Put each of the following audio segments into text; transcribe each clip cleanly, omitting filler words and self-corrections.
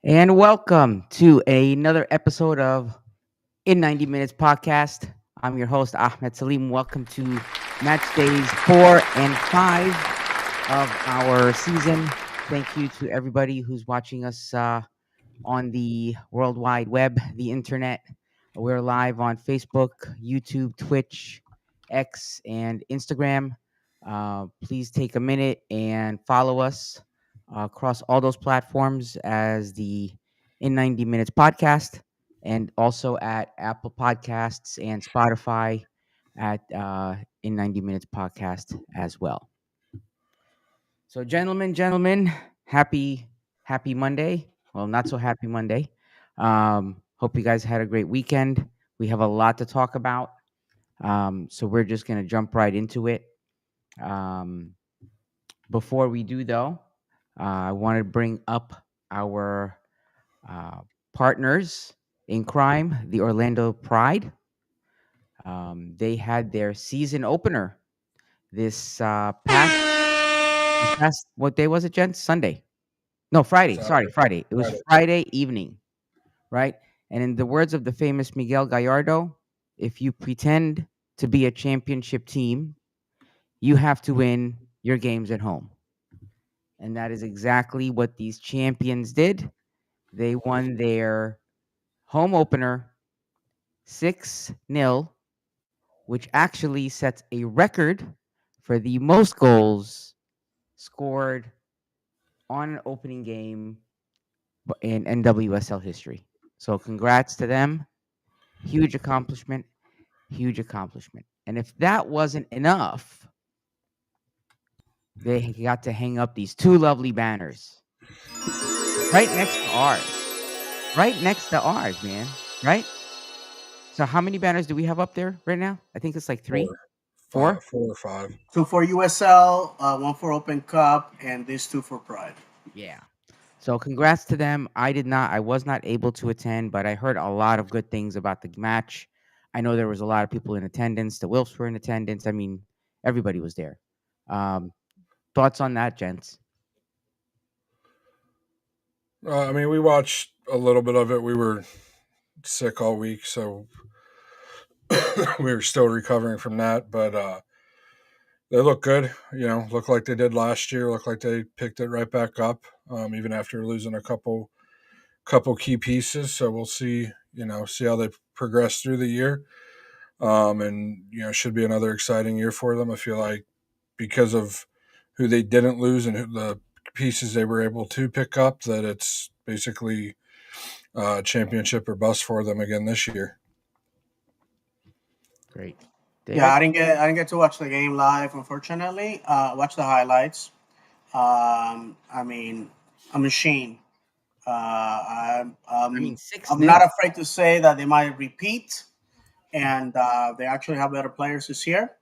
And welcome to another episode of In 90 Minutes podcast. I'm your host, Ahmed Salim. Welcome to match days 4 and 5 of our season. Thank you to everybody who's watching us on the World Wide Web, the internet. We're live on Facebook, YouTube, Twitch, X, and Instagram. Please take a minute and follow us across all those platforms as the In 90 Minutes podcast, and also at Apple Podcasts and Spotify at In 90 Minutes podcast as well. So, gentlemen, happy Monday. Well, not so happy Monday. Hope you guys had a great weekend. We have a lot to talk about. So we're just gonna jump right into it. Um, Before we do, though, I want to bring up our uh, partners in crime, the Orlando Pride. They had their season opener this past what day was it, gents? Sunday. No, Friday. Sorry, Saturday, Friday. It was Friday. Friday evening, right? And in the words of the famous Miguel Gallardo, if you pretend to be a championship team, you have to win your games at home. And that is exactly what these champions did. They won their home opener 6-0, which actually sets a record for the most goals scored on an opening game in NWSL history. So congrats to them. Huge accomplishment. Huge accomplishment. And if that wasn't enough, they got to hang up these two lovely banners right next to ours. Right next to ours, man. Right? So how many banners do we have up there right now? I think it's like three, Four, four. 4 or 5. Two for USL, one for Open Cup, and these two for Pride. Yeah. So congrats to them. I was not able to attend, but I heard a lot of good things about the match. I know there was a lot of people in attendance. The Wilfs were in attendance. I mean, everybody was there. Um, Thoughts on that, gents? We watched a little bit of it. We were sick all week, so we were still recovering from that. But they look good. Look like they did last year. Look like they picked it right back up, even after losing a couple key pieces. So we'll see. See how they progress through the year. And should be another exciting year for them. I feel like because of who they didn't lose and the pieces they were able to pick up, that it's basically championship or bust for them again this year. Great. Yeah, David? I didn't get to watch the game live, unfortunately. Watch the highlights. I mean, a machine. I'm I um, mean, 6 I'm not nil. afraid to say that they might repeat, and they actually have better players this year.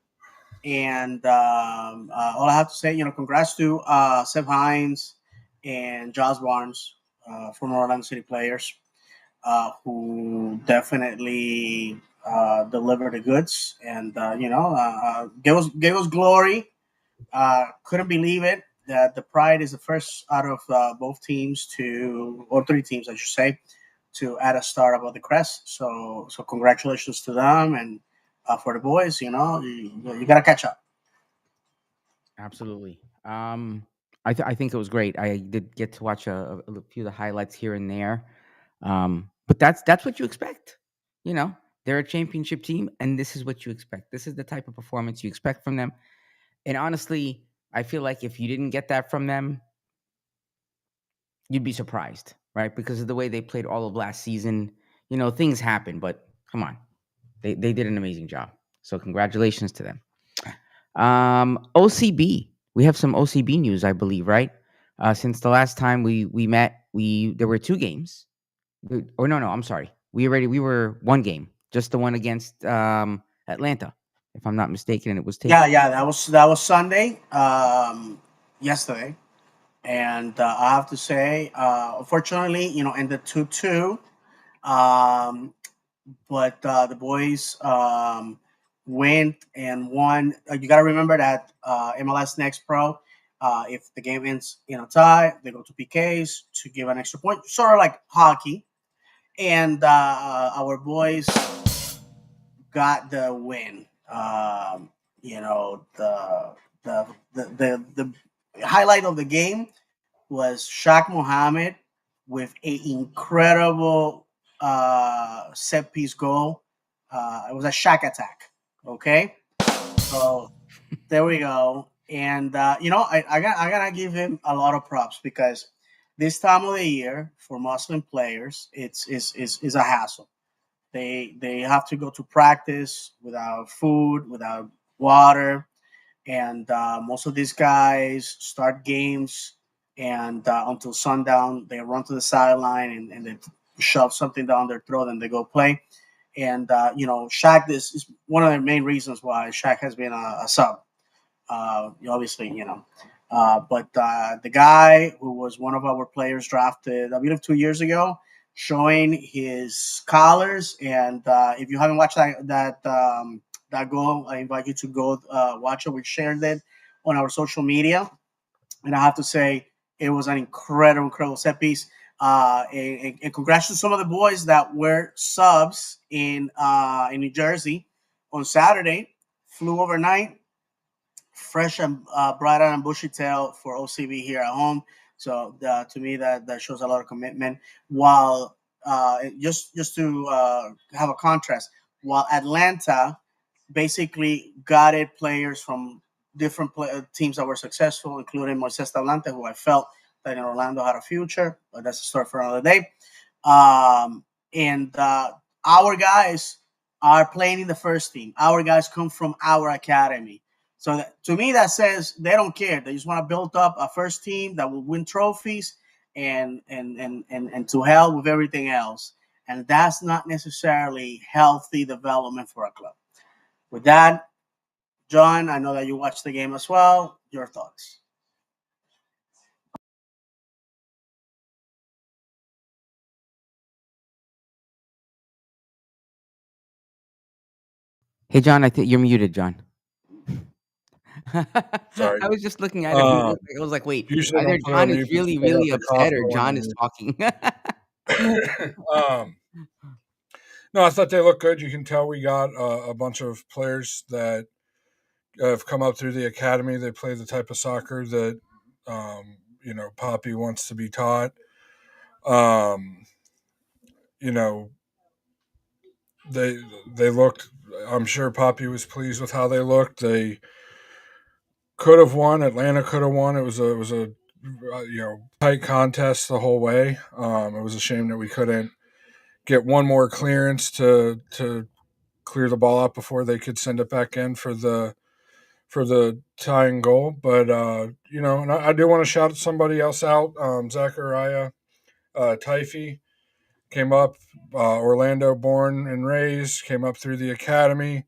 And all I have to say, congrats to Seb Hines and Josh Barnes, former Orlando City players, who definitely delivered the goods and gave us glory. Couldn't believe it that the Pride is the first out of both teams to, or three teams, I should say, to add a star above the crest. So congratulations to them, and for the boys, you gotta catch up. Absolutely. I think it was great. I did get to watch a few of the highlights here and there. But that's what you expect. You know, they're a championship team, and this is what you expect. This is the type of performance you expect from them. And honestly, I feel like if you didn't get that from them, you'd be surprised, right? Because of the way they played all of last season. You know, things happen, but come on, they did an amazing job. So congratulations to them. OCB. We have some OCB news, I believe, right? Since the last time we met, there were two games. Or no, I'm sorry. We were one game, just the one against Atlanta, if I'm not mistaken, and it was taken. Yeah, that was Sunday, yesterday, and I have to say, unfortunately, ended 2-2. Um, but the boys went and won. You got to remember that MLS Next Pro If the game ends in a tie, they go to PKs to give an extra point, sort of like hockey. And our boys got the win. You know, the highlight of the game was Shaq Mohammed with an incredible set piece goal. It was a Shaq attack. Okay, so there we go. And I gotta give him a lot of props because this time of the year for Muslim players, it's a hassle. They have to go to practice without food, without water, and most of these guys start games and until sundown they run to the sideline and they shove something down their throat and they go play. And Shaq, this is one of the main reasons why Shaq has been a sub. Obviously, but the guy who was one of our players drafted, I believe, 2 years ago, showing his colors. And if you haven't watched that goal, I invite you to go watch it. We shared it on our social media, and I have to say it was an incredible set piece. And congrats to some of the boys that were subs in New Jersey on Saturday. Flew overnight, fresh and bright and bushy tail for OCB here at home. So to me, that shows a lot of commitment. While just to have a contrast, while Atlanta basically guided players from different teams that were successful, including Moises Tablante, who I felt that in Orlando had a future, but that's a story for another day. And our guys are playing in the first team. Our guys come from our academy. So to me, that says they don't care. They just want to build up a first team that will win trophies and to hell with everything else. And that's not necessarily healthy development for a club. With that, John, I know that you watched the game as well. Your thoughts? Hey, John, I think you're muted, John. Sorry. I was just looking at it. I was like, wait, Usually I either don't put it John on is mute really, because I got really the cough upset or going John on is here. talking. No, I thought they looked good. You can tell we got a bunch of players that have come up through the academy. They play the type of soccer that Poppy wants to be taught. Um, you know, they looked. I'm sure Poppy was pleased with how they looked. They could have won. Atlanta could have won. It was a tight contest the whole way. It was a shame that we couldn't get one more clearance to clear the ball out before they could send it back in for the tying goal. But and I do want to shout somebody else out. Zachariah Taifi came up, Orlando born and raised, came up through the academy.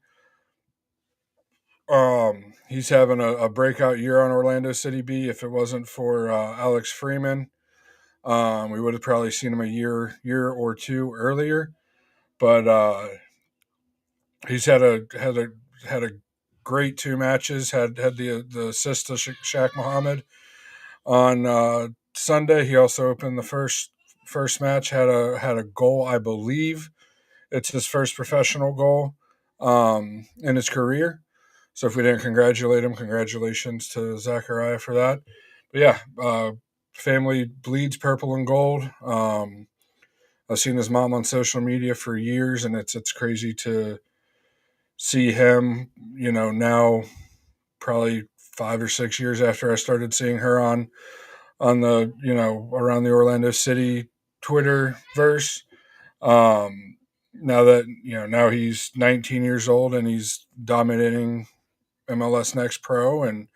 He's having a breakout year on Orlando City B. If it wasn't for Alex Freeman, we would have probably seen him a year or two earlier. But he's had a great two matches. Had the assist to Shaq Mohammed on Sunday. He also opened the first match. Had a goal, I believe. It's his first professional goal in his career. So if we didn't congratulate him, congratulations to Zachariah for that. But yeah, family bleeds purple and gold. I've seen his mom on social media for years, and it's crazy to see him. Now probably 5 or 6 years after I started seeing her on the around the Orlando City Twitter verse. Now that now he's 19 years old and he's dominating MLS Next Pro, and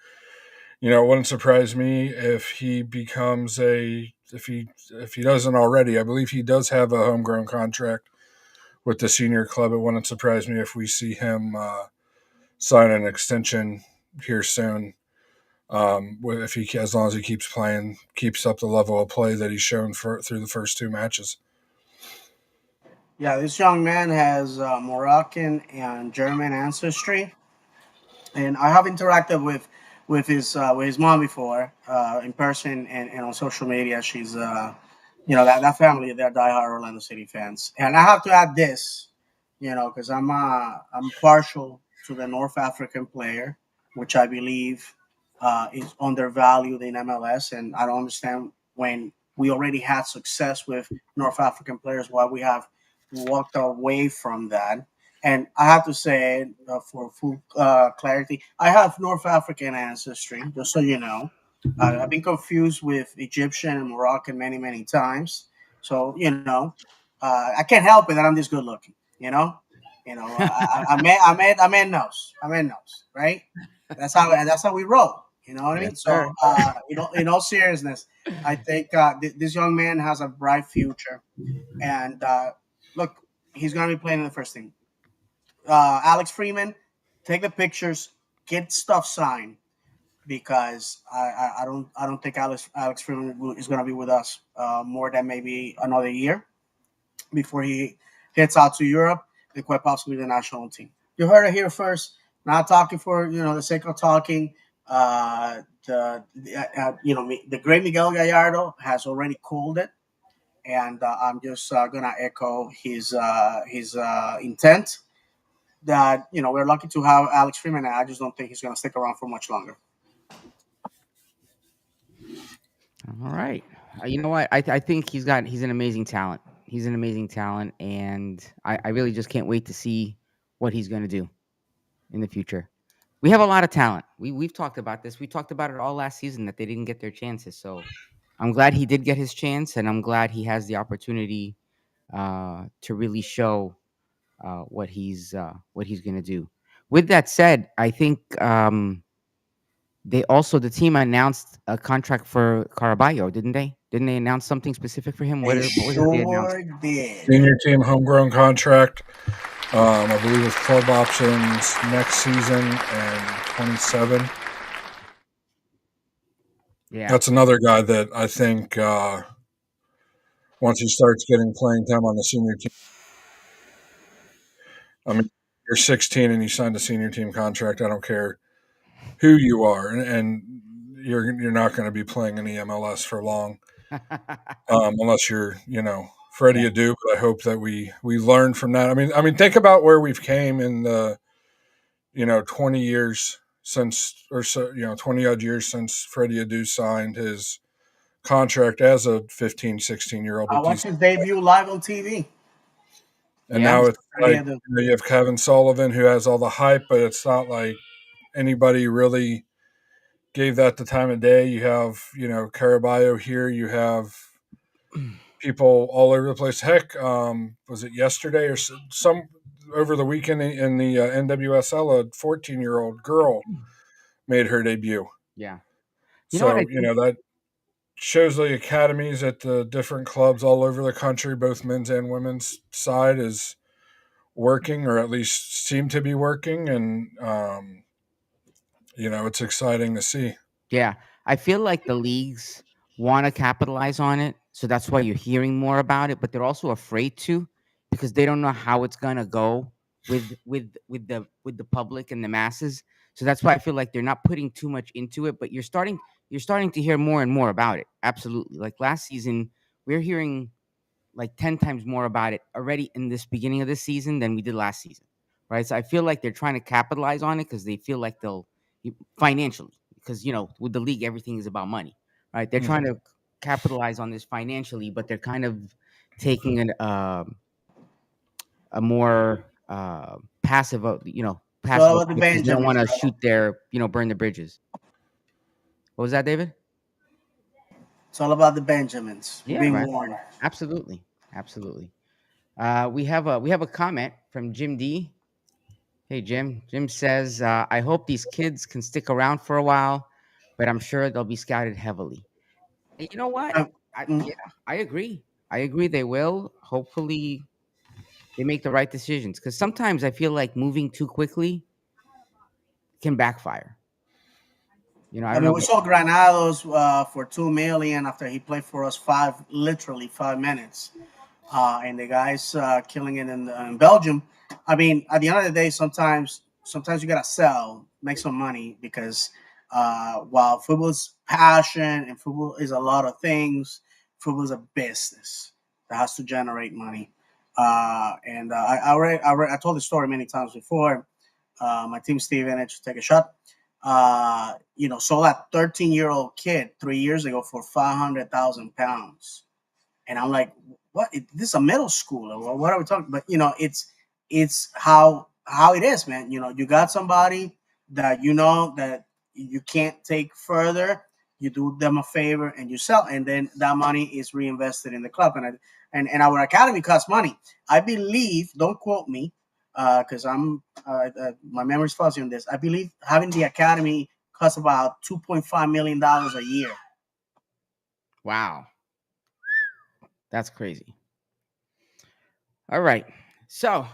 it wouldn't surprise me if he becomes if he doesn't already. I believe he does have a homegrown contract with the senior club. It wouldn't surprise me if we see him sign an extension here soon. If he, as long as he keeps playing, keeps up the level of play that he's shown through the first two matches. Yeah, this young man has Moroccan and German ancestry, and I have interacted with with his mom before in person and on social media. She's that family, they're diehard Orlando City fans. And I have to add this, because I'm partial to the North African player, which I believe is undervalued in MLS, and I don't understand when we already had success with North African players why we have walked away from that. And I have to say, for full clarity, I have North African ancestry, just so you know. I've been confused with Egyptian and Moroccan many, many times. So, I can't help it that I'm this good looking, I man knows. I man knows, right? That's how we roll. You know what I mean? Yes, sir. So, in all seriousness, I think this young man has a bright future. And look, he's going to be playing in the first team. Alex Freeman, take the pictures, get stuff signed because I don't think Alex Freeman is going to be with us more than maybe another year before he heads out to Europe and quite possibly the national team. You heard it here first. Not talking for the sake of talking. The great Miguel Gallardo has already called it, and I'm just gonna echo his intent that we're lucky to have Alex Freeman. And I just don't think he's gonna stick around for much longer. All right. You know what? I think he's an amazing talent. He's an amazing talent, and I really just can't wait to see what he's going to do in the future. We have a lot of talent. We've talked about this. We talked about it all last season that they didn't get their chances. So I'm glad he did get his chance, and I'm glad he has the opportunity to really show what he's going to do. With that said, I think the team announced a contract for Caraballo, didn't they? Didn't they announce something specific for him? They What was it they announced? sure did. Senior team homegrown contract. I believe with club options next season and 27. Yeah. That's another guy that I think once he starts getting playing time on the senior team. I mean, you're 16 and you signed a senior team contract. I don't care who you are, and you're not going to be playing in the MLS for long, unless you're Freddie Adu. But I hope that we learn from that. I mean, think about where we've came in the 20 years since, or so 20 odd years since Freddie Adu signed his contract as a 15, 16-year-old. I watched his debut live on TV. And Yeah. now it's Freddie like Adu. you have Kevin Sullivan who has all the hype, but it's not like anybody really gave that the time of day. You have, Caraballo here. You have people all over the place. Heck, was it yesterday or some over the weekend in the NWSL, a 14-year-old girl made her debut. Yeah. So, I think? that shows the academies at the different clubs all over the country, both men's and women's side, is working, or at least seem to be working. And, it's exciting to see. Yeah. I feel like the leagues want to capitalize on it, so that's why you're hearing more about it, but they're also afraid to because they don't know how it's going to go with the public and the masses. So that's why I feel like they're not putting too much into it, but you're starting to hear more and more about it. Absolutely. Like last season, we're hearing like 10 times more about it already in this beginning of this season than we did last season. Right? So I feel like they're trying to capitalize on it because they feel like they'll financially, because with the league everything is about money, right? They're trying to capitalize on this financially, but they're kind of taking a more passive, passive So the approach because they don't want Benjamins, to brother. shoot their, burn the bridges. What was that, David? It's all about the Benjamins. Yeah, Being right. warned. Absolutely. We have a comment from Jim D. Hey, Jim. Jim says, I hope these kids can stick around for a while, but I'm sure they'll be scouted heavily. And you know what? Mm. Yeah, I agree. I agree they will. Hopefully they make the right decisions because sometimes I feel like moving too quickly can backfire. I I don't mean, know. we saw Granados for $2 million after he played for us literally 5 minutes, and the guys killing it in Belgium. I mean, at the end of the day, sometimes you gotta sell, make some money because While football is passion and football is a lot of things, football is a business that has to generate money. I told the story many times before. My team, Steven, I just take a shot. Sold that 13-year-old kid 3 years ago for 500,000 pounds, and I'm like, what? This is a middle schooler. Well, what are we talking? But it's how it is, man. You got somebody that that you can't take further. You do them a favor and you sell, and then that money is reinvested in the club. And our academy costs money. I believe. Don't quote me, because my memory's fuzzy on this. I believe having the academy costs about $2.5 million a year. Wow. That's crazy. All right. So,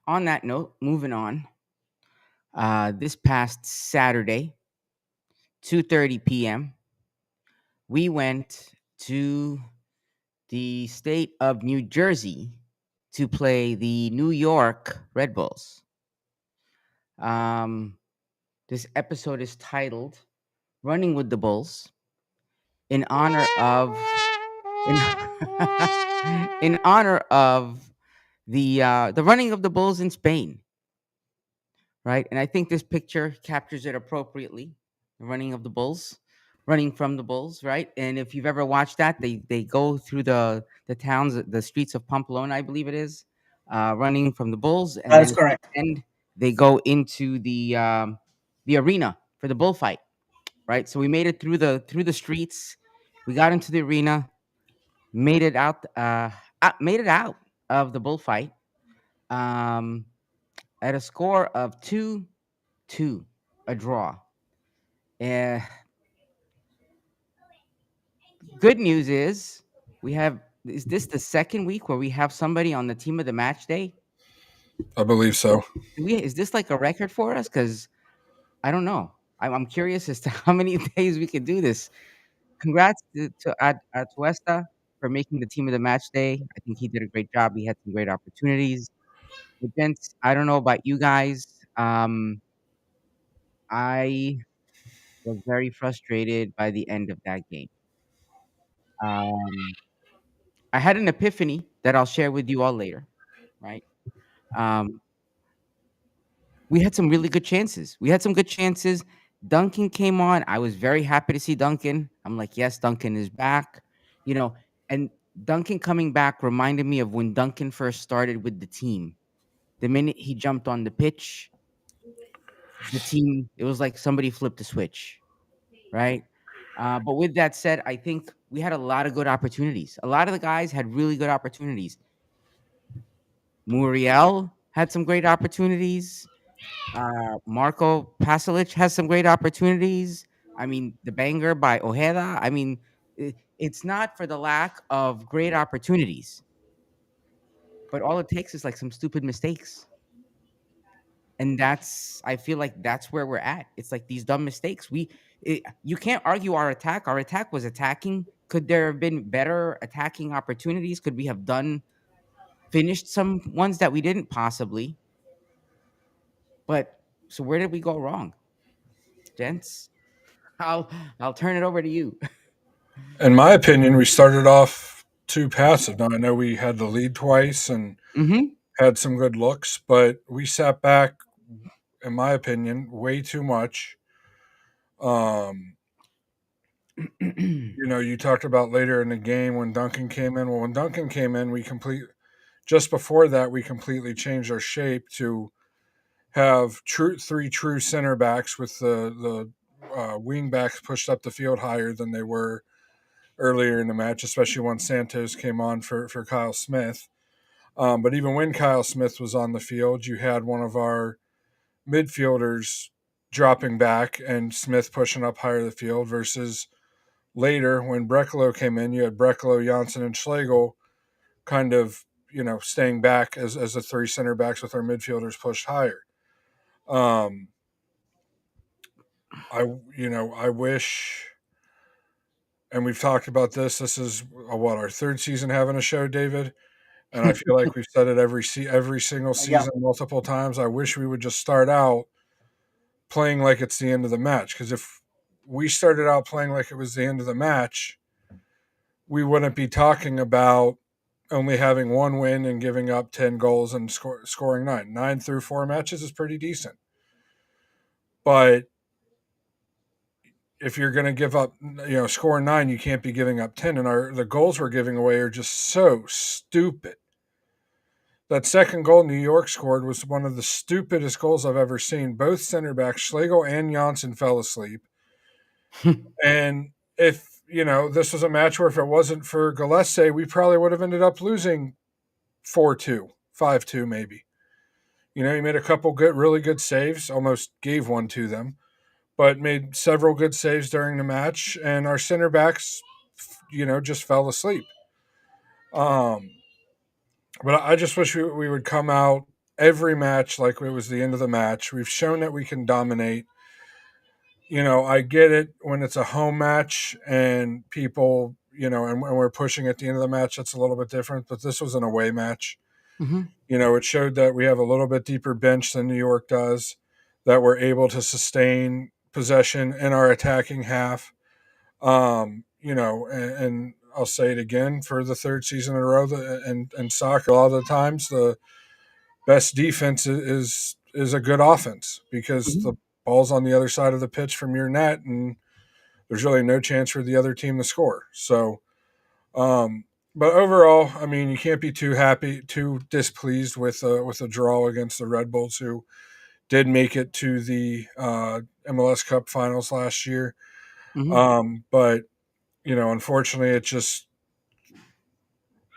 on that note, moving on. This past Saturday, 2:30 p.m., we went to the state of New Jersey to play the New York Red Bulls. This episode is titled "Running with the Bulls" in honor of in honor of the running of the Bulls in Spain, right? And I think this picture captures it appropriately. The running of the Bulls, running from the Bulls, right? And if you've ever watched that, they go through the towns, the streets of Pamplona, I believe it is, running from the Bulls, and That then is at the correct. end they go into the arena for the bullfight, right? So we made it through the streets, we got into the arena, made it out of the bullfight, um, at a score of 2-2, a draw. Uh, Good news is is this the second week where we have somebody on the team of the match day? I believe so. Is this like a record for us? Because I don't know. I'm curious as to how many days we can do this. Congrats to Atuesta for making the team of the match day. I think he did a great job. He had some great opportunities. But gents, I don't know about you guys. I was very frustrated by the end of that game. Um, I had an epiphany that I'll share with you all later, right? Um, we had some really good chances. We had some good chances. Duncan came on. I was very happy to see Duncan. I'm like, yes, Duncan is back. You know, and Duncan coming back reminded me of when Duncan first started with the team. The minute he jumped on the pitch, the team, it was like somebody flipped a switch, right? But with that said, I think we had a lot of good opportunities. A lot of the guys had really good opportunities. Muriel had some great opportunities. Marco Pasalic has some great opportunities. I mean, the banger by Ojeda. I mean, it's not for the lack of great opportunities, but all it takes is like some stupid mistakes. And I feel like that's where we're at. It's like these dumb mistakes. You can't argue our attack. Our attack was attacking. Could there have been better attacking opportunities? Could we have finished some ones that we didn't possibly? But so where did we go wrong, gents? I'll I'll turn it over to you. In my opinion, we started off too passive. Now I know we had the lead twice and Mm-hmm. had some good looks, but we sat back, in my opinion, way too much. Um, you talked about later in the game when Duncan came in. Well, when Duncan came in, just before that we completely changed our shape to have three true center backs with the wing backs pushed up the field higher than they were earlier in the match, especially when Santos came on for Kyle Smith. But even when Kyle Smith was on the field, you had one of our midfielders dropping back and Smith pushing up higher the field versus later when Brekalo came in, you had Brekalo, Janssen, and Schlegel kind of, staying back as the three center backs with our midfielders pushed higher. I wish, and we've talked about this. This is our third season having a show, David, and I feel like we've said it every single Yeah. season multiple times. I wish we would just start out playing like it's the end of the match. Because if we started out playing like it was the end of the match, we wouldn't be talking about only having one win and giving up 10 goals and scoring 9. 9 through 4 matches is pretty decent. But if you're going to give up, score 9, you can't be giving up 10. And the goals we're giving away are just so stupid. That second goal New York scored was one of the stupidest goals I've ever seen. Both center backs, Schlegel and Janssen, fell asleep. And if, this was a match where if it wasn't for Gillespie, we probably would have ended up losing 4-2, 5-2 maybe. He made a couple really good saves, almost gave one to them, but made several good saves during the match. And our center backs, just fell asleep. But I just wish we would come out every match like it was the end of the match. We've shown that we can dominate. I get it when it's a home match and people, and we're pushing at the end of the match, that's a little bit different. But this was an away match. Mm-hmm. It showed that we have a little bit deeper bench than New York does, that we're able to sustain possession in our attacking half. And I'll say it again for the third season in a row. And soccer, a lot of the times, the best defense is a good offense because the ball's on the other side of the pitch from your net, and there's really no chance for the other team to score. So, but overall, I mean, you can't be too displeased with a draw against the Red Bulls, who did make it to the MLS Cup Finals last year. Mm-hmm. But unfortunately,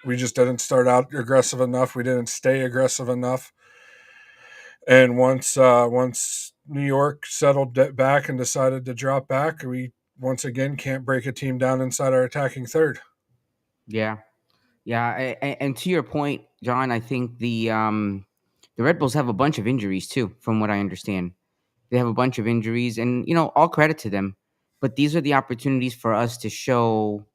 we just didn't start out aggressive enough. We didn't stay aggressive enough. And once New York settled back and decided to drop back, we once again can't break a team down inside our attacking third. Yeah. And to your point, John, I think the Red Bulls have a bunch of injuries too, from what I understand. They have a bunch of injuries, and all credit to them. But these are the opportunities for us to show,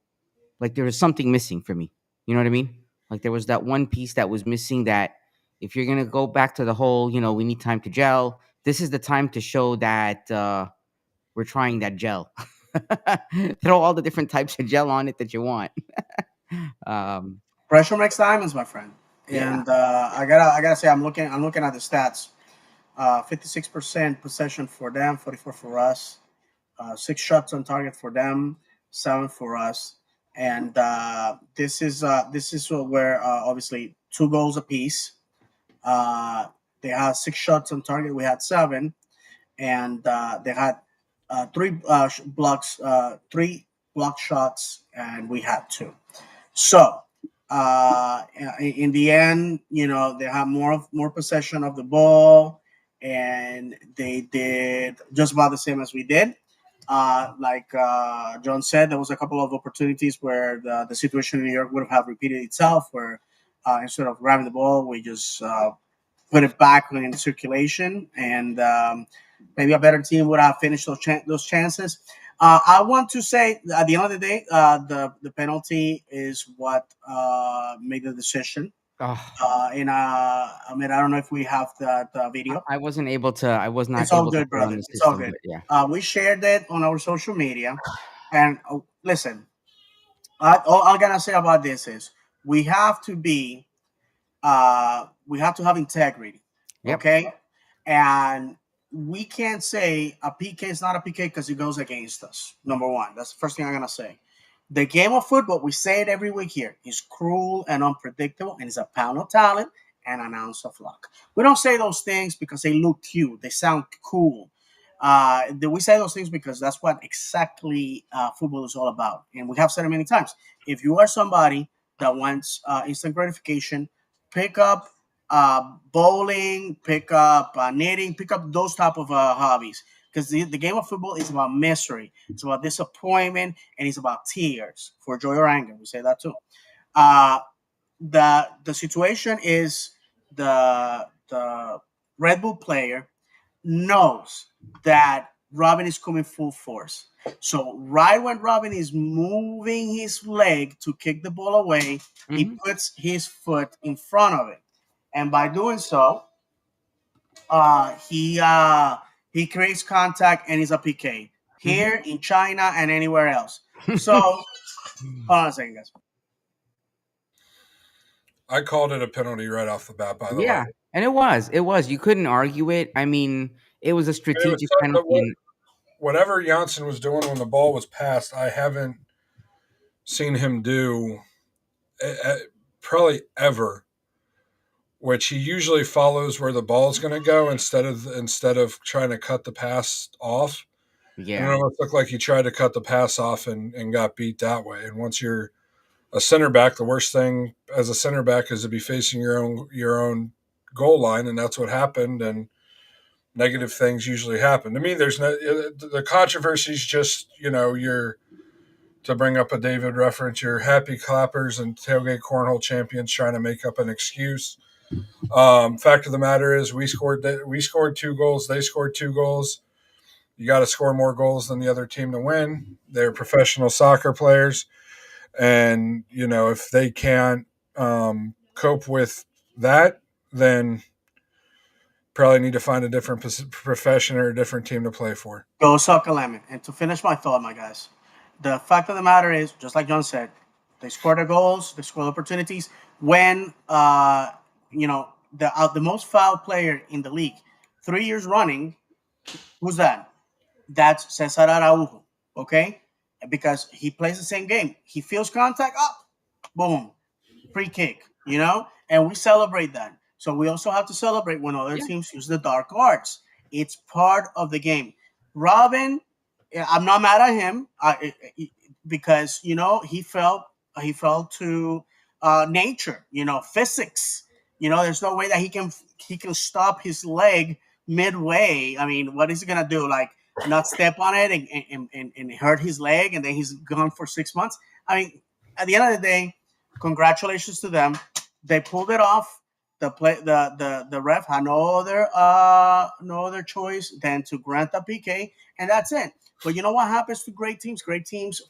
like, there was something missing for me. You know what I mean? Like, there was that one piece that was missing. That if you're gonna go back to the whole, we need time to gel. This is the time to show that we're trying that gel. Throw all the different types of gel on it that you want. Pressure makes diamonds, my friend. Yeah. And I gotta say, I'm looking at the stats. 56% possession for them, 44 for us. 6 shots on target for them, 7 for us. And this is where obviously 2 goals apiece. They had 6 shots on target. We had 7, and they had 3 block shots, and we had 2. So in the end, they have more possession of the ball, and they did just about the same as we did. Like John said, there was a couple of opportunities where the situation in New York would have repeated itself, where instead of grabbing the ball, we just put it back in circulation, and maybe a better team would have finished those chances. I want to say, at the end of the day, the penalty is what made the decision. And I mean, I don't know if we have that video. I wasn't able to. I was not It's all able to good, put it on brother. the It's all system. good. But yeah. We shared it on our social media, and listen, all I'm gonna say about this is we have to have integrity. Yep. Okay, and we can't say a PK is not a PK because it goes against us. Number one, that's the first thing I'm gonna say. The game of football, we say it every week here, is cruel and unpredictable, and it's a pound of talent and an ounce of luck. We don't say those things because they look cute, they sound cool. We say those things because that's what exactly football is all about. And we have said it many times. If you are somebody that wants instant gratification, pick up bowling, pick up knitting, pick up those type of hobbies. Because the game of football is about misery, it's about disappointment, and it's about tears for joy or anger. We say that too. The situation is the Red Bull player knows that Robin is coming full force. So right when Robin is moving his leg to kick the ball away, he puts his foot in front of it, and by doing so, he he creates contact and he's a PK here in China and anywhere else. So, hold on a second, guys. I called it a penalty right off the bat, by the Yeah, way. and it was. You couldn't argue it. I mean, it was a It was strategic so- penalty. And whatever Janssen was doing when the ball was passed, I haven't seen him do probably ever, which he usually follows where the ball is going to go instead of trying to cut the pass off. And it yeah, almost looked like he tried to cut the pass off and got beat that way. And once you're a center back, the worst thing as a center back is to be facing your own goal line, and that's what happened. And negative things usually happen. To me, there's no the controversies. Just you're to bring up a David reference. You're happy clappers and tailgate cornhole champions trying to make up an excuse. Fact of the matter is, we scored 2 goals. They scored 2 goals. You got to score more goals than the other team to win. They're professional soccer players, and if they can't cope with that, then probably need to find a different profession or a different team to play for. Go Soccer Lemon. And to finish my thought, my guys, the fact of the matter is, just like John said, they score their goals, they score opportunities. When the most foul player in the league, 3 years running, who's that? That's Cesar Araujo. Okay, because he plays the same game. He feels contact up, boom, free kick. And we celebrate that. So we also have to celebrate when other Yeah. teams use the dark arts. It's part of the game. Robin, I'm not mad at him because he fell to nature, physics. There's no way that he can stop his leg midway. I mean, what is he gonna do? Like not step on it and hurt his leg, and then he's gone for 6 months. I mean, at the end of the day, congratulations to them. They pulled it off. The ref had no other choice than to grant the PK, and that's it. But you know what happens to great teams? Great teams.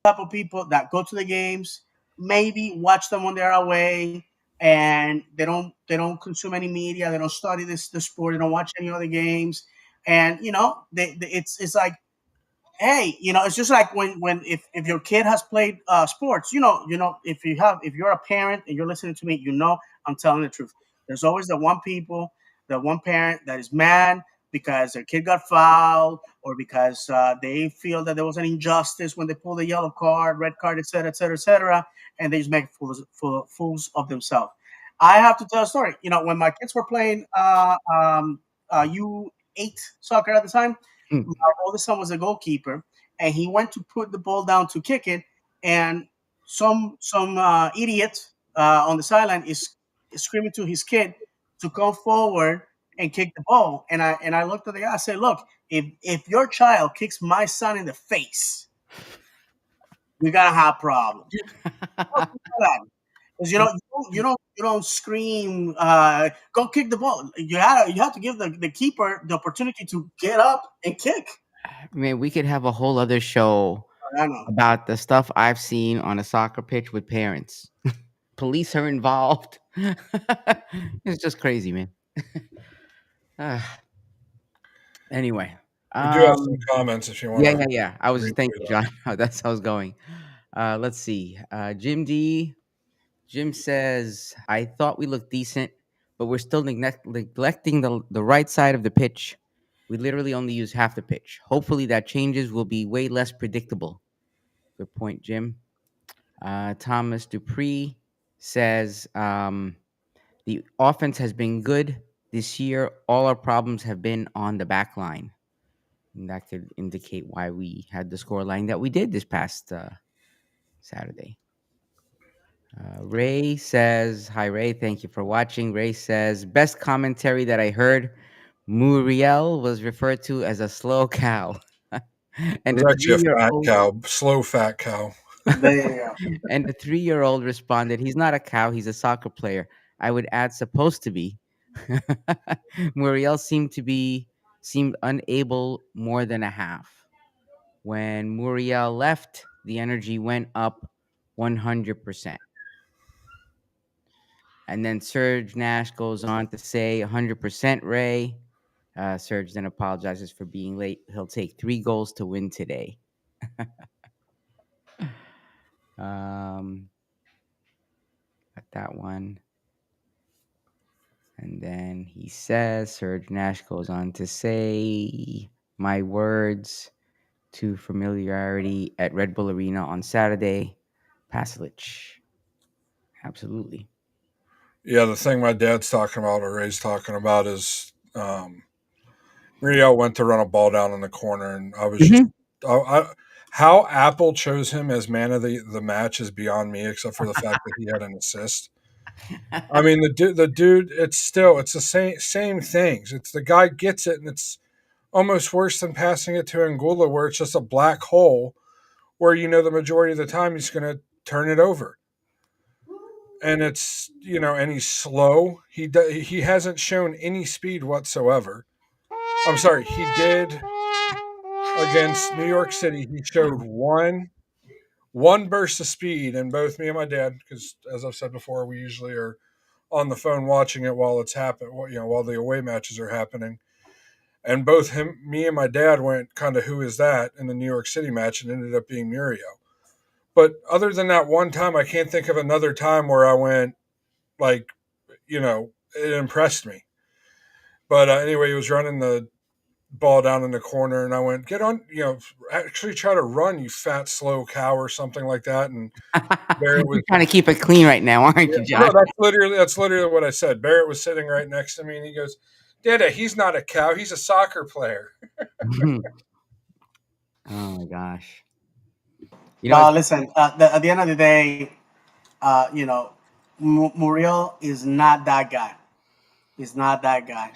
Type of people that go to the games, maybe watch them when they're away, and they don't consume any media. They don't study the sport. They don't watch any other games, and it's like, hey, it's just like when if your kid has played sports, if you're a parent and you're listening to me, I'm telling the truth. There's always the one parent that is mad because their kid got fouled, or because they feel that there was an injustice when they pulled a yellow card, red card, etc., etc., etc., and they just make fools of themselves. I have to tell a story. When my kids were playing U8 soccer at the time, Hmm. my oldest son was a goalkeeper, and he went to put the ball down to kick it, and some idiot on the sideline is screaming to his kid to come forward and kick the ball. And I looked at the guy. I said, "Look, if your child kicks my son in the face, we're gonna have problems." Because you don't scream, "Go kick the ball." You have to give the keeper the opportunity to get up and kick. Man, we could have a whole other show I know. about the stuff I've seen on a soccer pitch with parents. Police are involved. It's just crazy, man. Ah, anyway, We do have some um, comments if you want yeah, to yeah, yeah. I was read just thinking, through them. John. That's how I was going. Let's see. Jim D. Jim says, "I thought we looked decent, but we're still neglecting the right side of the pitch. We literally only use half the pitch. Hopefully, that changes. Will be way less predictable." Good point, Jim. Thomas Dupree says, "The offense has been good this year. All our problems have been on the back line." And that could indicate why we had the score line that we did this past Saturday. Ray says, "Hi Ray, thank you for watching." Ray says, "Best commentary that I heard. Muriel was referred to as a slow cow, It and was the actually a fat 3-year-old cow, slow fat cow. There you go. and the 3-year-old responded, "He's not a cow. He's a soccer player. I would add supposed to be." Muriel seemed unable more than a half. When Muriel left, the energy went up 100%. And then Serge Nash goes on to say 100% Ray. Serge then apologizes for being late. He'll take 3 goals to win today. Got that one. And then he says, Serge Nash goes on to say, "My words to familiarity at Red Bull Arena on Saturday. Pasalic." Absolutely. Yeah, the thing my dad's talking about or Ray's talking about is Muriel went to run a ball down in the corner, and I was just Mhm. how Apple chose him as man of the match is beyond me, except for the fact that he had an assist. I mean, the dude, it's the same things. It's the guy gets it, and it's almost worse than passing it to Anguilla, where it's just a black hole, where the majority of the time he's going to turn it over, and it's and he's slow. He hasn't shown any speed whatsoever. I'm sorry, he did against New York City. He showed one burst of speed, and both me and my dad, because as I've said before, we usually are on the phone watching it while it's happening, while the away matches are happening. And both me and my dad went kind of, who is that in the New York City match, and ended up being Murillo. But other than that one time, I can't think of another time where I went like, it impressed me. But anyway, he was running the ball down in the corner, and I went, get on, actually try to run, you fat, slow cow, or something like that. And Barrett was, You're trying to keep it clean right now, aren't yeah, you, no, Josh? that's literally what I said. Barrett was sitting right next to me, and he goes, Dada, he's not a cow, he's a soccer player. Oh my gosh. No, listen. At the end of the day, you know, Muriel is not that guy. He's not that guy.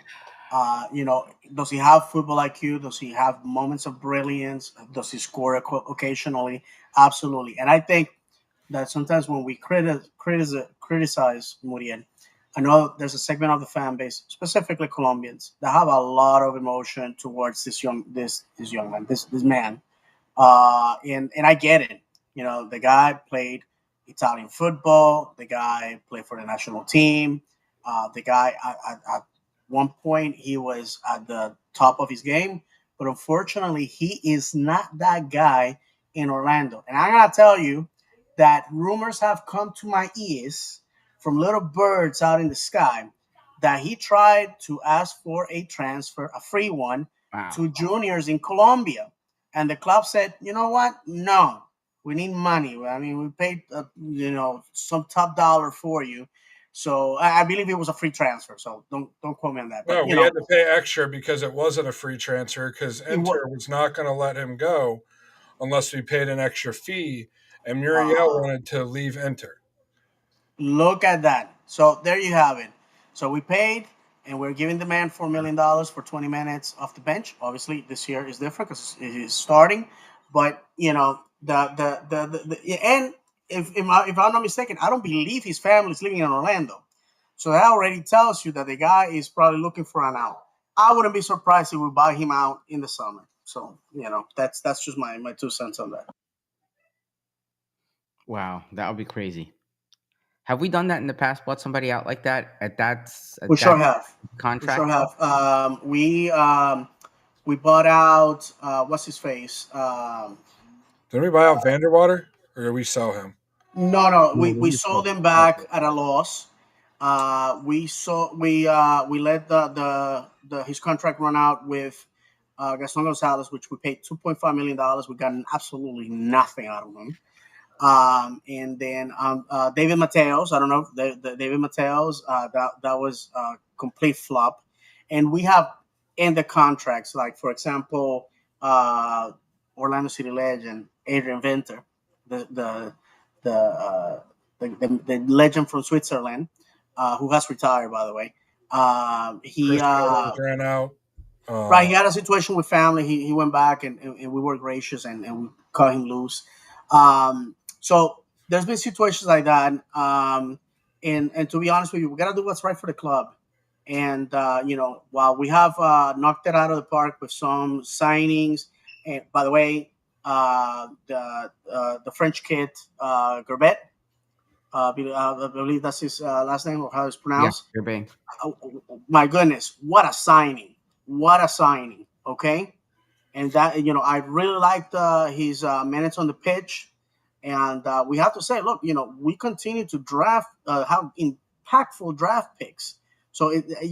Does he have football IQ? Does he have moments of brilliance? Does he score occasionally? Absolutely. And I think that sometimes when we criticize Muriel, I know there's a segment of the fan base, specifically Colombians, that have a lot of emotion towards this young man, this man, and I get it. The guy played Italian football. The guy played for the national team. The guy at one point he was at the top of his game, but unfortunately he is not that guy in Orlando. And I gotta tell you that rumors have come to my ears from little birds out in the sky that he tried to ask for a transfer, a free one, Wow. to juniors in Colombia, and the club said, "You know what? No, we need money. I mean, we paid some top dollar for you." So I believe it was a free transfer. So don't quote me on that. No, But we had to pay extra because it wasn't a free transfer, because it was. Inter was not going to let him go unless we paid an extra fee, and Muriel wanted to leave Inter. Look at that. So there you have it. So we paid, and we're giving the man $4 million for 20 minutes off the bench. Obviously, this year is different because he's starting. But and if I'm not mistaken, I don't believe his family is living in Orlando. So that already tells you that the guy is probably looking for an out. I wouldn't be surprised if we buy him out in the summer. So that's just my 2 cents on that. Wow, that would be crazy. Have we done that in the past? Bought somebody out like that at We sure that have. We contract? sure have. We bought out what's his face. Did we buy out Vanderwater, or did we sell him? No, No, we we sold sold. him back at a loss. We let his contract run out with Gaston Gonzalez, which we paid $2.5 million. We got absolutely nothing out of him. And then David Mateos, I don't know, David Mateos, that was a complete flop. And we have in the contracts, like for example, Orlando City legend Adrian Venter, the the legend from Switzerland, who has retired, by the way. He Chris Jones ran out. Right, he had a situation with family. He went back, and we were gracious, and we cut him loose. So there's been situations like that. And to be honest with you, we gotta do what's right for the club. And while we have knocked it out of the park with some signings, and by the way, the French kid Gerbet, I believe that's his last name or how it's Yeah, pronounced. you're being. My goodness, what a signing! What a signing! Okay, and that I really liked his minutes on the pitch, and we have to say, look, we continue to draft, have impactful draft picks. So I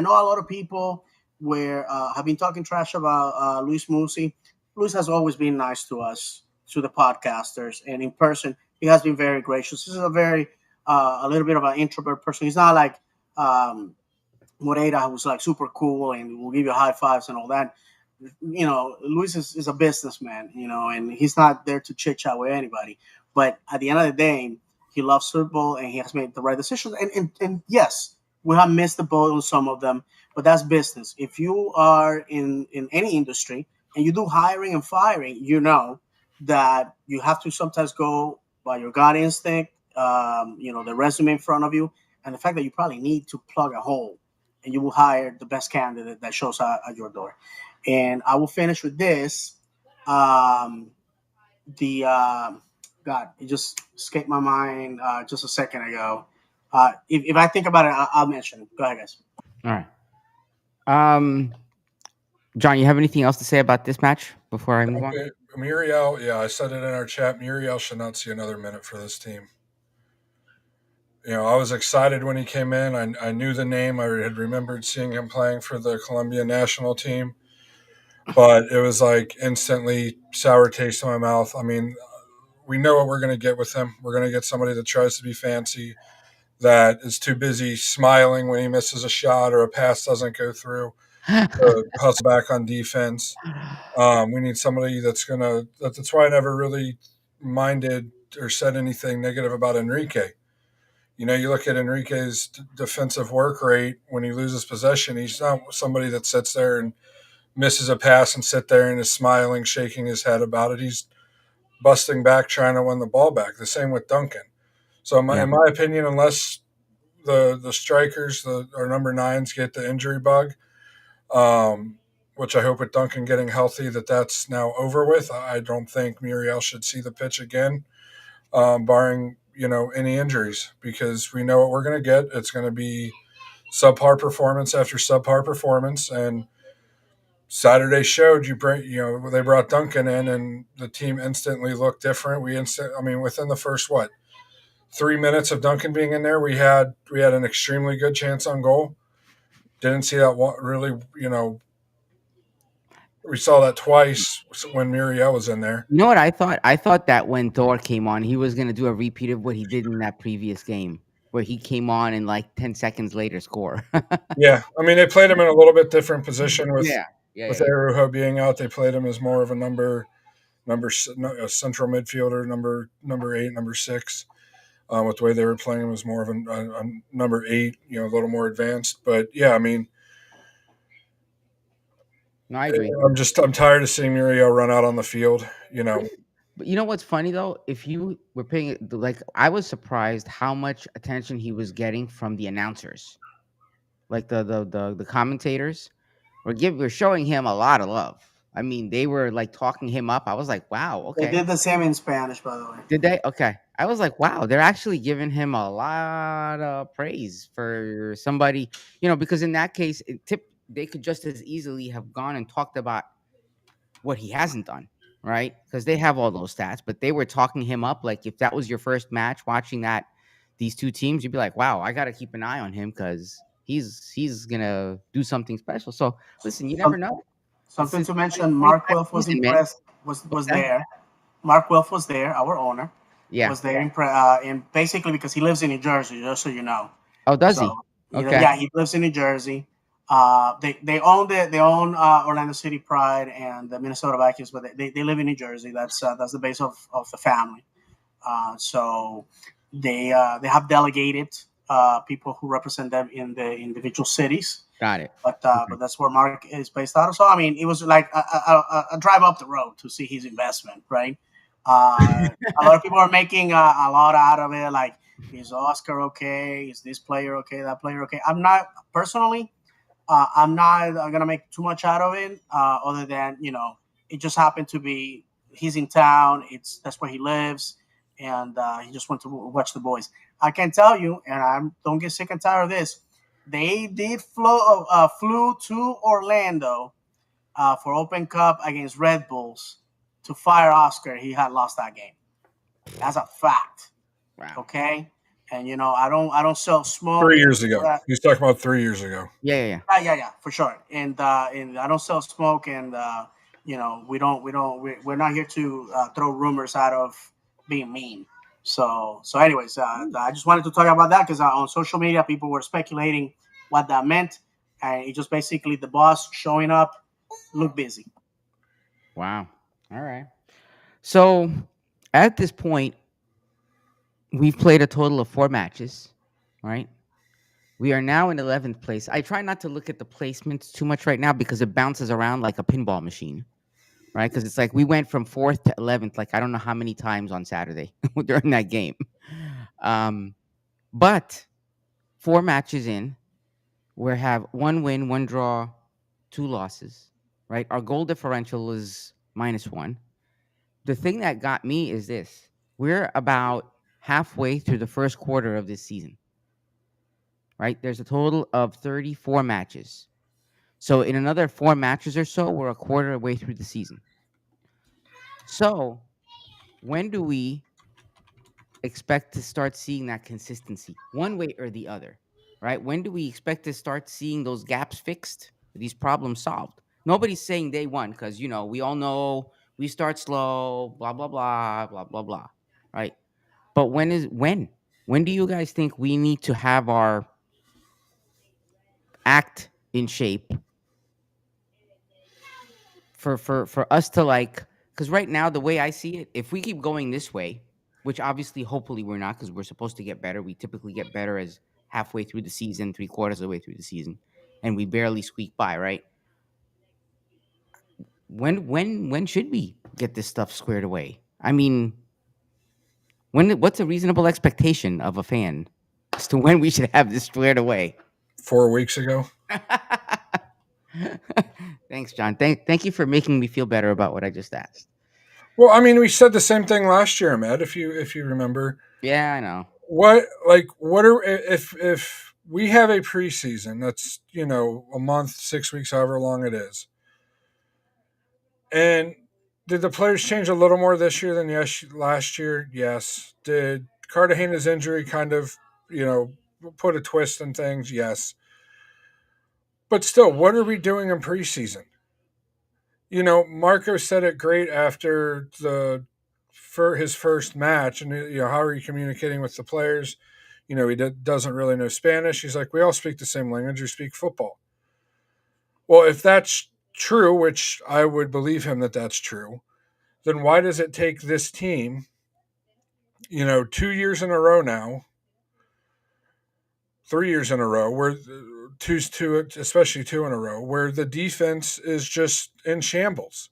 know a lot of people have been talking trash about Luis Musi. Luis has always been nice to us, to the podcasters, and in person he has been very gracious. This is a little bit of an introvert person. He's not like Moreira, who's like super cool and will give you high fives and all that. Luis is a businessman, and he's not there to chit chat with anybody. But at the end of the day, he loves football and he has made the right decisions. And yes, we have missed the boat on some of them, but that's business. If you are in any industry and you do hiring and firing, you know that you have to sometimes go by your gut instinct, the resume in front of you, and the fact that you probably need to plug a hole, and you will hire the best candidate that shows up at your door. And I will finish with this. The God, it just escaped my mind just a second ago. If I think about it, I'll mention it. Go ahead, guys. All right. John, you have anything else to say about this match before I move on? Okay, Muriel. Yeah, I said it in our chat. Muriel should not see another minute for this team. I was excited when he came in. I knew the name. I had remembered seeing him playing for the Colombian national team, but it was like instantly sour taste in my mouth. I mean, we know what we're going to get with him. We're going to get somebody that tries to be fancy, that is too busy smiling when he misses a shot or a pass doesn't go through to hustle back on defense. We need somebody that's why I never really minded or said anything negative about Enrique. You look at Enrique's defensive work rate when he loses possession. He's not somebody that sits there and misses a pass and sit there and is smiling, shaking his head about it. He's busting back, trying to win the ball back. The same with Duncan. So, in my opinion, unless the strikers, our number nines, get the injury bug, which I hope with Duncan getting healthy that's now over with, I don't think Muriel should see the pitch again, barring any injuries, because we know what we're going to get. It's going to be subpar performance after subpar performance, and Saturday showed they brought Duncan in and the team instantly looked different. Within the first 3 minutes of Duncan being in there, we had an extremely good chance on goal. Didn't see that really, we saw that twice when Muriel was in there. You know what I thought? I thought that when Thor came on, he was going to do a repeat of what he did in that previous game, where he came on and like 10 seconds later score. Yeah. They played him in a little bit different position with yeah. Arujo being out. They played him as more of a a central midfielder, number 8, number 6. With the way they were playing him was more of a number 8, a little more advanced. But yeah, No, I agree. I'm tired of seeing Muriel run out on the field. But you know what's funny though? If you were paying, like, I was surprised how much attention he was getting from the announcers, like the commentators were showing him a lot of love. I mean, they were like talking him up. I was like, wow, okay. They did the same in Spanish, by the way. Did they? Okay. I was like, wow, they're actually giving him a lot of praise for somebody, because in that case, they could just as easily have gone and talked about what he hasn't done, right? Because they have all those stats, but they were talking him up. Like if that was your first match watching these two teams, you'd be like, wow, I got to keep an eye on him because he's gonna do something special. So listen, you never know. Something to mention: Mark Wilf was impressed. Was there? Mark Wilf was there. Our owner. Yeah. Was there in basically because he lives in New Jersey, just so you know. Oh, does he? Okay. Yeah, he lives in New Jersey. They own Orlando City Pride and the Minnesota Vikings, but they live in New Jersey. That's the base of the family. So They have delegated people who represent them in the individual cities. Got it. But that's where Mark is based out of. So I mean, it was like a drive up the road to see his investment, right? A lot of people are making a lot out of it. Like, is Oscar okay? Is this player okay? That player okay? I'm not personally. I'm not gonna make too much out of it, other than it just happened to be he's in town. That's where he lives, and he just went to watch the boys. I can tell you, and I don't get sick and tired of this. They did flew to Orlando for Open Cup against Red Bulls to fire Oscar. He had lost that game. That's a fact. Wow. Okay, and I don't sell smoke. 3 years ago. He's talking about 3 years ago. Yeah, for sure. And I don't sell smoke, and we're not here to throw rumors out of being mean. So anyways, I just wanted to talk about that because on social media people were speculating what that meant, and it just basically the boss showing up, look busy. Wow. All right. So at this point, we've played a total of 4 matches, right? We are now in 11th place. I try not to look at the placements too much right now because it bounces around like a pinball machine, right? Because it's like we went from 4th to 11th, like I don't know how many times on Saturday during that game. But 4 matches in, we have 1 win, 1 draw, 2 losses, right? Our goal differential is -1. The thing that got me is this. We're about halfway through the first quarter of this season, right? There's a total of 34 matches. So in another 4 matches or so, we're a quarter way through the season. So when do we expect to start seeing that consistency, one way or the other, right? When do we expect to start seeing those gaps fixed, these problems solved? Nobody's saying day one because, we all know we start slow, blah, blah, blah, blah, blah, blah, right? But when do you guys think we need to have our act in shape for us to because right now, the way I see it, if we keep going this way, which obviously, hopefully we're not because we're supposed to get better. We typically get better as halfway through the season, 3/4 of the way through the season, and we barely squeak by, right? When should we get this stuff squared away? I mean, what's a reasonable expectation of a fan as to when we should have this squared away? 4 weeks ago. Thanks, John. Thank you for making me feel better about what I just asked. Well, I mean, we said the same thing last year, Ahmed, if you remember. Yeah, I know. What are if we have a preseason that's, a month, 6 weeks, however long it is. And did the players change a little more this year than last year? Yes. Did Cartagena's injury kind of, put a twist in things? Yes. But still, what are we doing in preseason? Marco said it great after his first match, and how are you communicating with the players? He doesn't really know Spanish. He's like, we all speak the same language. We speak football. Well, if that's true, which I would believe him that that's true, then why does it take this team, 2 years in a row now, 3 years in a row, where especially 2 in a row, where the defense is just in shambles?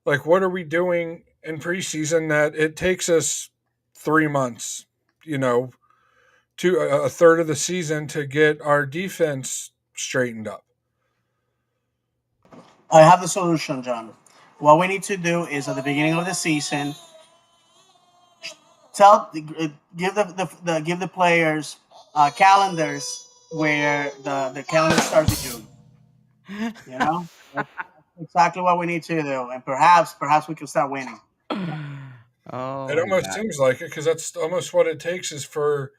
Like, what are we doing in preseason that it takes us 3 months, to a third of the season to get our defense straightened up? I have the solution, John. What we need to do is at the beginning of the season, give the players calendars where the calendar starts in June. That's exactly what we need to do, and perhaps we can start winning. Oh, it almost seems like it, because that's almost what it takes is for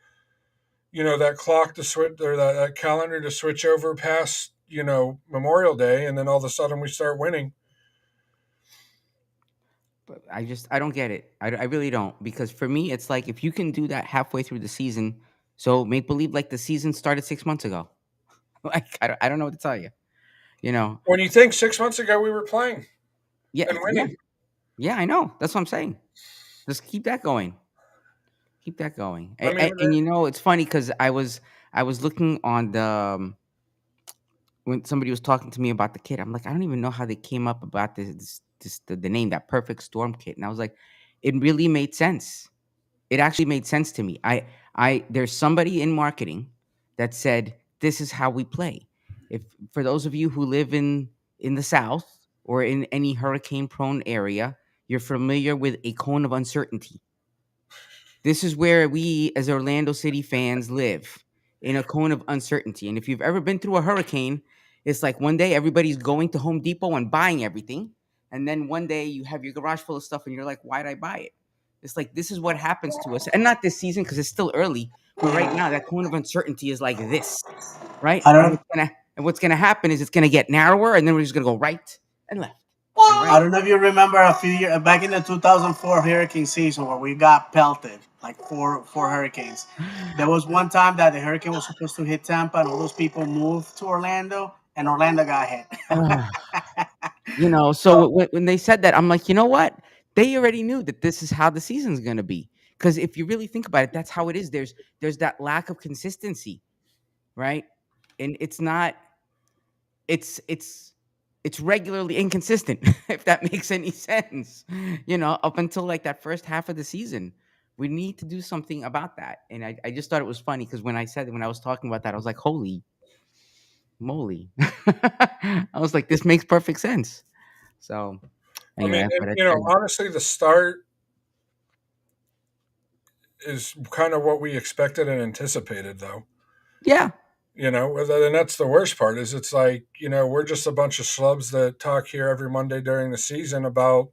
that clock to switch, or that calendar to switch over past Memorial Day, and then all of a sudden we start winning. But I don't get it. I really don't, because for me it's like if you can do that halfway through the season, so make believe like the season started 6 months ago. Like I don't know what to tell you. When you think 6 months ago we were playing, yeah, and winning. Yeah, I know. That's what I'm saying. Just keep that going. Keep that going. I mean, And you know, it's funny because I was looking on the when somebody was talking to me about the kit. I'm like, I don't even know how they came up about the name, that Perfect Storm kit. And I was like, it really made sense. It actually made sense to me. There's somebody in marketing that said this is how we play. If for those of you who live in the South or in any hurricane prone area, you're familiar with a cone of uncertainty. This is where we as Orlando City fans live, in a cone of uncertainty. And if you've ever been through a hurricane, it's like one day everybody's going to Home Depot and buying everything. And then one day you have your garage full of stuff and you're like, why'd I buy it? It's like this is what happens to us. And not this season because it's still early, but right now that cone of uncertainty is like this, right? I And don't. what's gonna happen is it's gonna get narrower and then we're just gonna go right and left and I right. don't know if you remember a few years back in the 2004 hurricane season where we got pelted like four hurricanes. There was one time that the hurricane was supposed to hit Tampa, and all those people moved to Orlando, and Orlando got hit. You know, So so when they said that, I'm like, you know what? They already knew that this is how the season's gonna be. Because if you really think about it, that's how it is. There's that lack of consistency, right? And it's not. It's it's regularly inconsistent. If that makes any sense, you know, up until like that first half of the season, we need to do something about that. And I just thought it was funny because when I was talking about that, I was like, holy moly! I was like, this makes perfect sense. So I anyway, mean, that's and, what I you know, said. honestly, the start is kind of what we expected and anticipated, though. Yeah, You know, and that's the worst part is it's like, you know, we're just a bunch of schlubs that talk here every Monday during the season about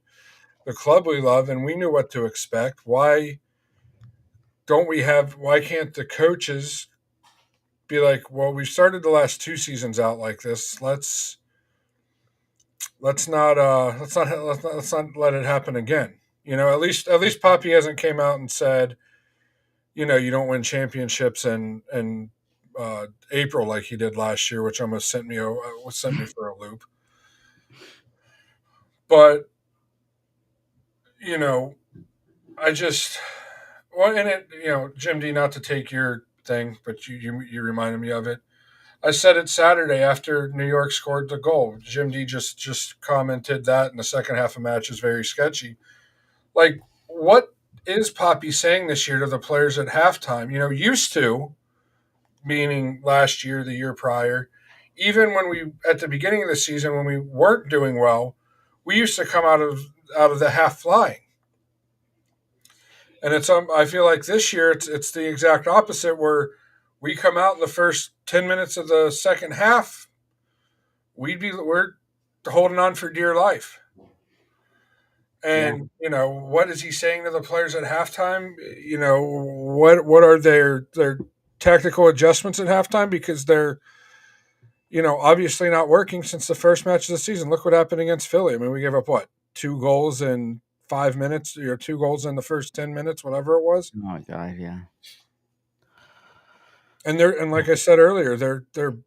the club we love, and we knew what to expect. Why can't the coaches be like, well, we started the last two seasons out like this. Let's not let it happen again. You know, at least Poppy hasn't came out and said, you know, you don't win championships in April like he did last year, which almost sent me for a loop. But you know, I just well, and it you know, Jim D, not to take your thing, but you reminded me of it. I said it Saturday after New York scored the goal. Jim D just commented that in the second half of the match is very sketchy. Like, what is Poppy saying this year to the players at halftime? You know, used to, meaning last year, the year prior, even when we at the beginning of the season when we weren't doing well, we used to come out of the half flying. And I feel like this year it's the exact opposite where we come out in the first 10 minutes of the second half, we're holding on for dear life. yeah, And you know what is he saying to the players at halftime? You know what are their tactical adjustments at halftime because they're obviously not working since the first match of the season. Look what happened against Philly. I mean, we gave up what 2 goals in 5 minutes, 2 goals in the first 10 minutes, whatever it was. oh my god, yeah, And like I said earlier, they're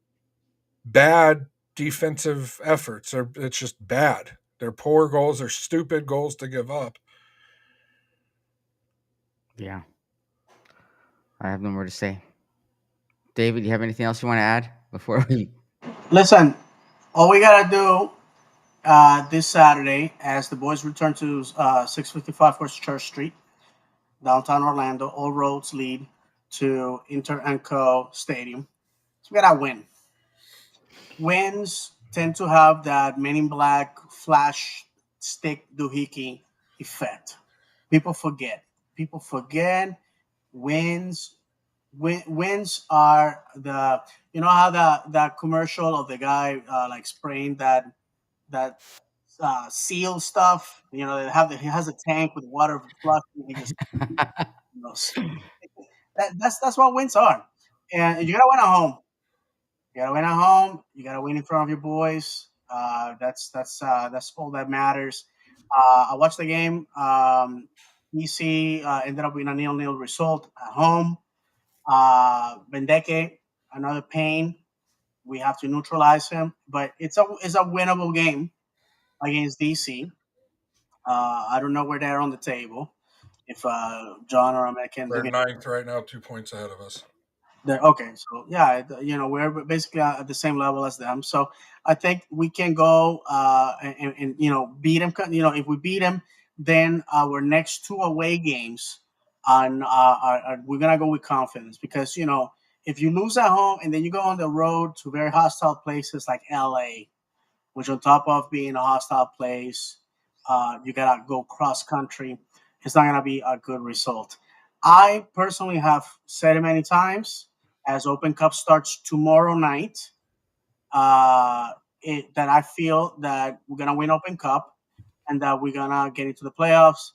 bad defensive efforts. It's just bad. They're poor goals. They're stupid goals to give up. yeah. I have no more to say. David, you have anything else you want to add before we? listen, all we gotta do this Saturday, as the boys return to 655 West Church Street, downtown Orlando, all roads lead to Inter and Co Stadium. So we gotta win. Wins tend to have that Men in Black flash stick doohickey effect. People forget. People forget wins. Wins are the how that commercial of the guy like spraying that seal stuff. He has a tank with water flushing. He just knows. That's what wins are, and you gotta win at home. You gotta win at home. You gotta win in front of your boys. That's all that matters. I watched the game. EC ended up with a 0-0 result at home. Bendeke, another pain. We have to neutralize him, but it's a winnable game against DC. I don't know where they're on the table. if John or Ahmed can They're give it. ninth right now, 2 points ahead of us. Okay, so yeah, we're basically at the same level as them. So I think we can go and beat them. If we beat them, then our next two away games we're gonna go with confidence because if you lose at home and then you go on the road to very hostile places like LA, which on top of being a hostile place, you gotta go cross country. It's not gonna be a good result. I personally have said it many times. As Open Cup starts tomorrow night, uh, that I feel that we're gonna win Open Cup and that we're gonna get into the playoffs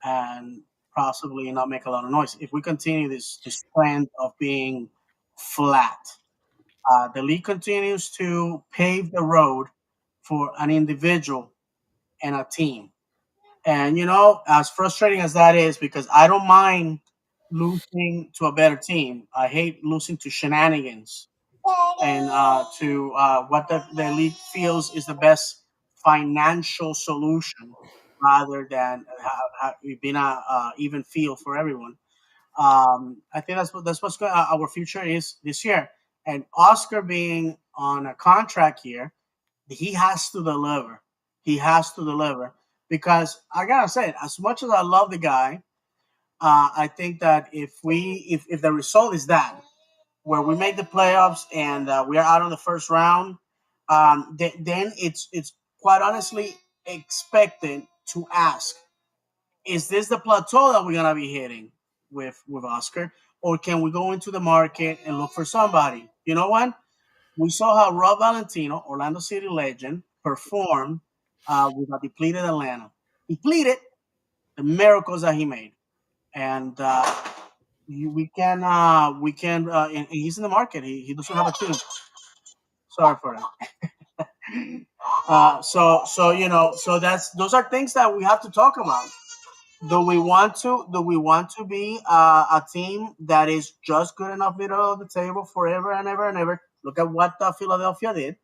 and possibly not make a lot of noise. If we continue this trend of being flat, the league continues to pave the road for an individual and a team. And as frustrating as that is, because I don't mind losing to a better team, I hate losing to shenanigans and to what the league feels is the best financial solution rather than being a even field for everyone. I think that's what's our future is this year. And Oscar being on a contract here, he has to deliver. He has to deliver because I gotta say, as much as I love the guy, I think that if the result is that where we make the playoffs and we are out on the first round, then it's quite honestly expected to ask, is this the plateau that we're gonna be hitting with Oscar, or can we go into the market and look for somebody? You know what? We saw how Rob Valentino, Orlando City legend, performed with a depleted Atlanta. Depleted the miracles that he made, and and he's in the market. He doesn't have a team. Sorry for that. So that's those are things that we have to talk about. Do we want to be a team that is just good enough middle of the table forever and ever and ever? Look at what Philadelphia did.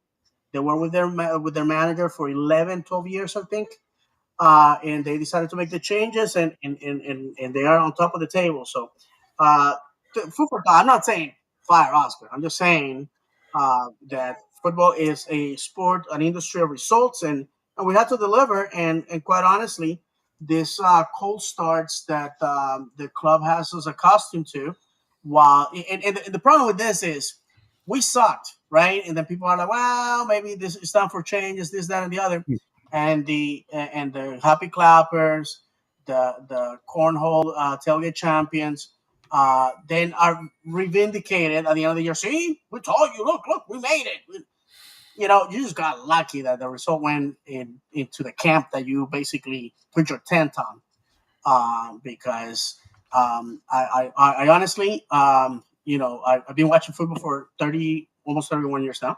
They were with their manager for 11, 12 years, I think, and they decided to make the changes, and they are on top of the table. So, uh, football. I'm not saying fire Oscar. I'm just saying that football is a sport, an industry of results, and we have to deliver. And quite honestly, this cold starts that the club has us accustomed to. While and the problem with this is we sucked, right? And then people are like, well, maybe this is time for changes, this, that, and the other, and the happy clappers, the cornhole tailgate champions, then are revindicated at the end of the year. See, we told you, look, we made it. You just got lucky that the result went into the camp that you basically put your tent on. Because I honestly, I've been watching football for almost 31 years now,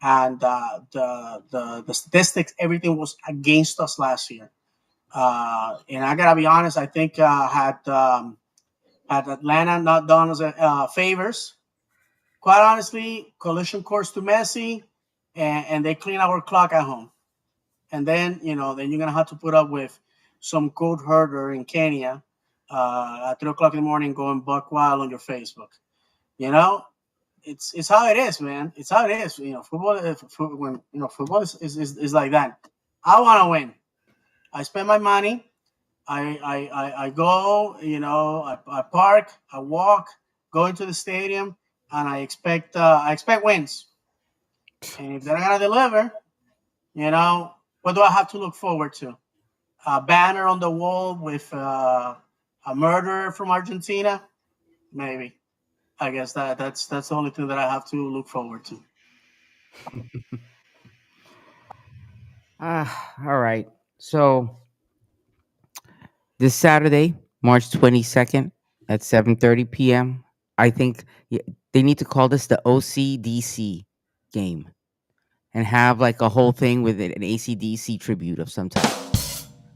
and the statistics, everything was against us last year. And I gotta be honest, I think had Atlanta not done us favors, quite honestly, collision course to Messi, and they clean our clock at home. And then you're gonna have to put up with some goat herder in Kenya at 3 o'clock in the morning going buck wild on your Facebook. You know, it's how it is, man. It's how it is. Football. When football is like that. I want to win. I spend my money. I go. I park. I walk. Go into the stadium, and I expect wins. And if they're gonna deliver, what do I have to look forward to? A banner on the wall with a murderer from Argentina? Maybe. I guess that's the only thing that I have to look forward to. All right. So this Saturday, March 22nd at 7:30 p.m. I think they need to call this the OCDC game and have like a whole thing with an ACDC tribute of some type.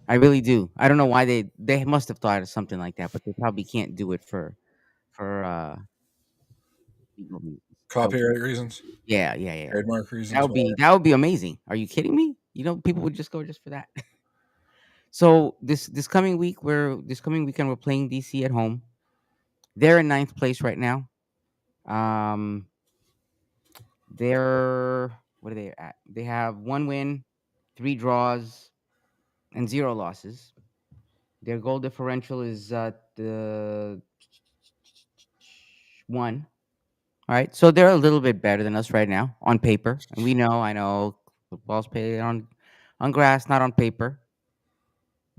I really do. I don't know why they must have thought of something like that, but they probably can't do it for legal reasons. Copyright reasons, Yeah, yeah, yeah. trademark That reasons. would be that would be amazing. Are you kidding me? People would just go just for that. So this coming weekend we're playing DC at home. They're in ninth place right now. Um, they're what are they at? They have one win, three draws, and zero losses. Their goal differential is the one. All right, so they're a little bit better than us right now on paper, and I know, football's played on grass, not on paper.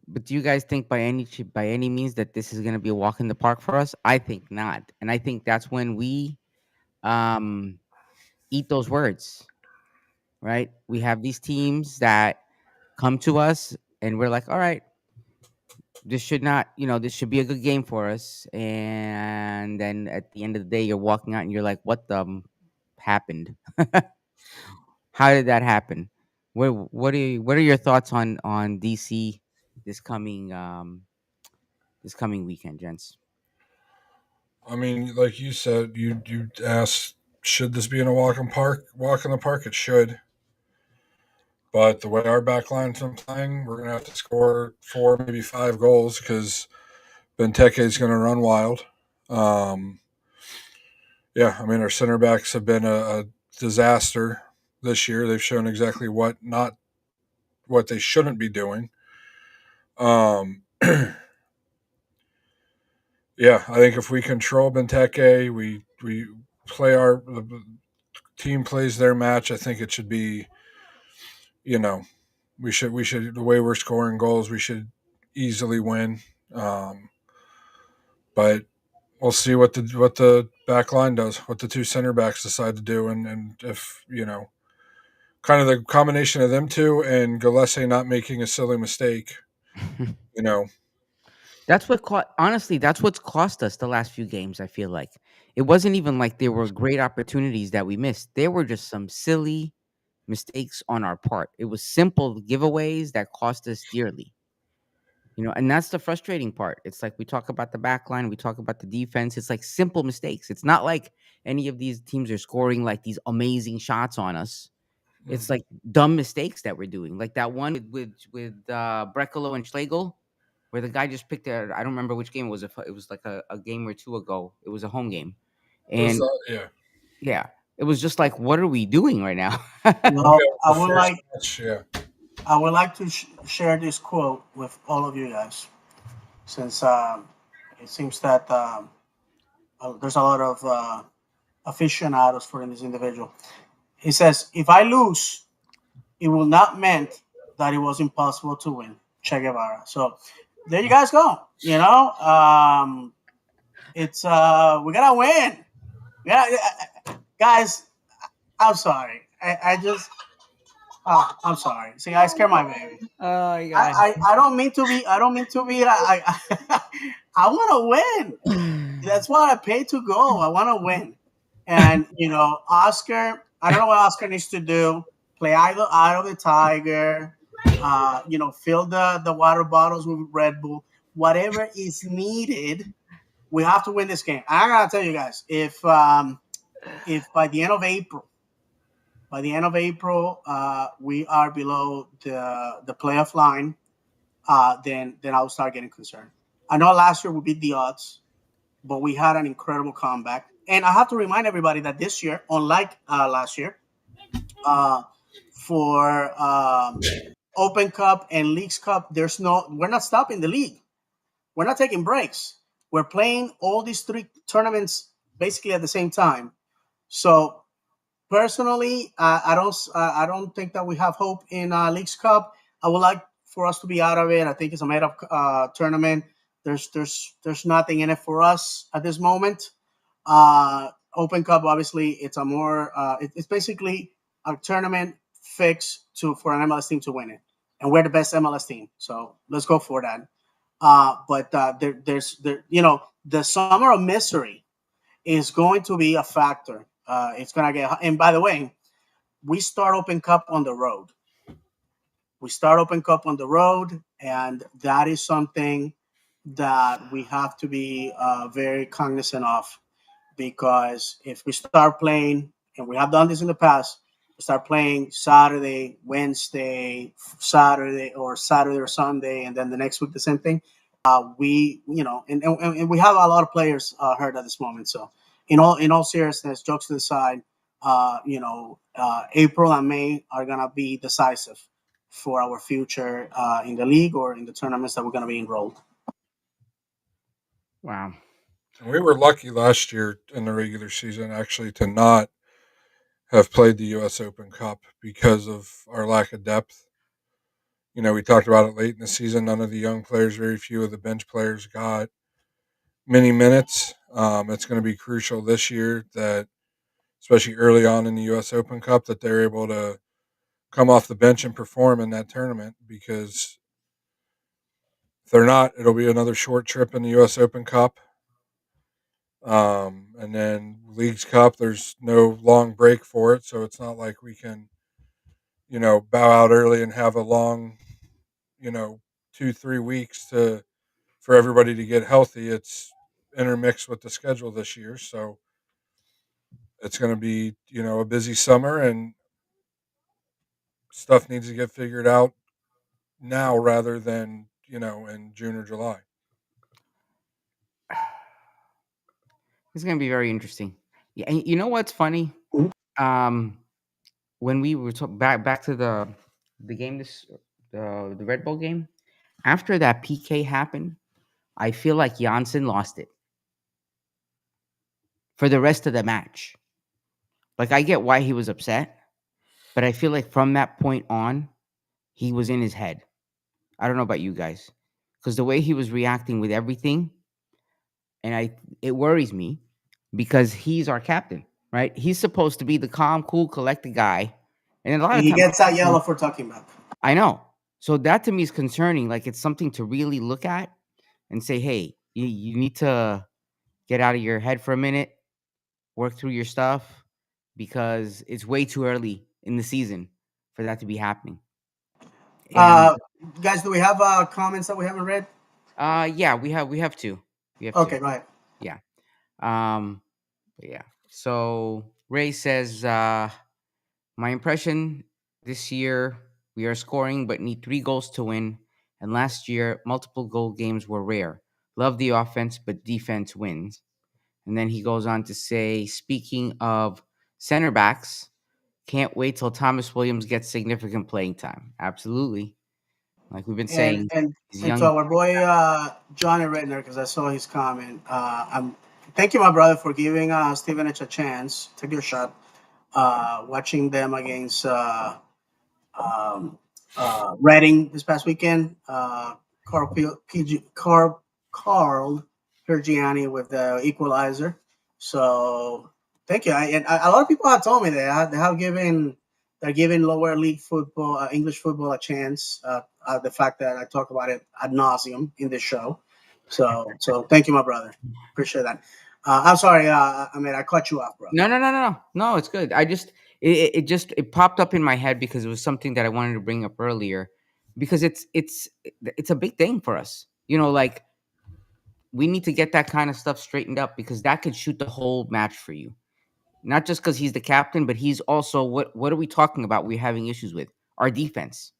But do you guys think by any means that this is going to be a walk in the park for us? I think not, and I think that's when we um, eat those words. Right? We have these teams that come to us, and we're like, all right, this should not, this should be a good game for us. And then at the end of the day, you're walking out and you're like, what the happened? How did that happen? What are your thoughts on DC this coming weekend, gents? I mean, like you said, you asked, should this be in a walk in the park? It should. But the way our back line's been playing, we're gonna have to score 4, maybe 5 goals because Benteke is gonna run wild. Um, yeah, I mean our center backs have been a disaster this year. They've shown exactly what they shouldn't be doing. Um, yeah, I think if we control Benteke, we play the team plays their match. I think it should be, you know, we should the way we're scoring goals, we should easily win. Um, but we'll see what the back line does, what the two center backs decide to do, and if kind of the combination of them two and Gillespie not making a silly mistake, you know. Honestly, that's what's cost us the last few games. I feel like it wasn't even like there were great opportunities that we missed. There were just some silly mistakes on our part. It was simple giveaways that cost us dearly. And that's the frustrating part. It's like we talk about the back line, we talk about the defense. It's like simple mistakes. It's not like any of these teams are scoring like these amazing shots on us. It's like dumb mistakes that we're doing. Like that one with Brekalo and Schlegel, where the guy just picked I don't remember which game it was. It was like a game or two ago. It was a home game. And Yeah. yeah, it was just like, what are we doing right now? Well, Yeah, the first match, yeah. I would like to share this quote with all of you guys, since it seems that there's a lot of aficionados for this individual. He says, "If I lose, it will not mean that it was impossible to win." Che Guevara. So there you guys go. It's we gotta win. Yeah, guys. I'm sorry. I just. I'm sorry. See, I scare my baby. Oh, I don't mean to be. I don't mean to be. I want to win. That's why I paid to go. I want to win. And Oscar. I don't know what Oscar needs to do. Play either Eye of the Tiger. Fill the water bottles with Red Bull. Whatever is needed. We have to win this game. I gotta tell you guys, if by the end of April. We are below the playoff line. Then I'll start getting concerned. I know last year we beat the odds, but we had an incredible comeback. And I have to remind everybody that this year, unlike last year, for Open Cup and Leagues Cup, we're not stopping the league. We're not taking breaks. We're playing all these 3 tournaments basically at the same time. So personally, I don't think that we have hope in Leagues Cup. I would like for us to be out of it. I think it's a made-up tournament. There's nothing in it for us at this moment. Open Cup, obviously, it's a more it's basically a tournament fixed for an MLS team to win it, and we're the best MLS team, so let's go for that. But the summer of misery is going to be a factor. It's going to get, and by the way, we start Open Cup on the road. And that is something that we have to be very cognizant of, because if we start playing, and we have done this in the past, start playing Saturday, Wednesday, Saturday, or Saturday or Sunday, and then the next week the same thing. We, and we have a lot of players hurt at this moment. So, in all seriousness, jokes to the side, April and May are gonna be decisive for our future in the league or in the tournaments that we're gonna be enrolled. Wow. We were lucky last year in the regular season actually to not have played the U.S. Open Cup because of our lack of depth. We talked about it late in the season. None of the young players, very few of the bench players got many minutes. It's going to be crucial this year that, especially early on in the U.S. Open Cup, that they're able to come off the bench and perform in that tournament because if they're not, it'll be another short trip in the U.S. Open Cup. And then Leagues Cup, there's no long break for it, so it's not like we can, bow out early and have a long, 2-3 weeks for everybody to get healthy. It's intermixed with the schedule this year, so it's going to be, a busy summer, and stuff needs to get figured out now rather than in June or July. It's gonna be very interesting. Yeah, and you know what's funny? Um, when we were back to the game, the Red Bull game, after that PK happened, I feel like Janssen lost it for the rest of the match. Like, I get why he was upset, but I feel like from that point on, he was in his head. I don't know about you guys, because the way he was reacting with everything, and it worries me because he's our captain, right? He's supposed to be the calm, cool, collected guy, and a lot And of he times gets that yellow for talking back. I know. So that to me is concerning. Like, it's something to really look at and say, hey, you need to get out of your head for a minute, work through your stuff, because it's way too early in the season for that to be happening. And Guys, do we have comments that we haven't read? yeah, we have two. We have Okay, two. go ahead. Yeah. Yeah. So Ray says, my impression this year, we are scoring but need 3 goals to win. And last year, multiple goal games were rare. Love the offense, but defense wins. And then he goes on to say, speaking of center backs, can't wait till Thomas Williams gets significant playing time. Absolutely. Like we've been And saying, and he's and to young. our boy Johnny Redner, because I saw his comment. Thank you, my brother, for giving Stevenage a chance. Take your shot. Watching them against um, Reading this past weekend. Carl Pergiani with the equalizer. So thank you. A lot of people have told me they're giving lower league football, English football, a chance. The fact that I talk about it ad nauseum in this show. So thank you, my brother. Appreciate that. I'm sorry. I cut you off, bro. No. It's good. It popped up in my head because it was something that I wanted to bring up earlier, because it's a big thing for us. Like we need to get that kind of stuff straightened up because that could shoot the whole match for you. Not just because he's the captain, but he's also what are we talking about? We're having issues with our defense.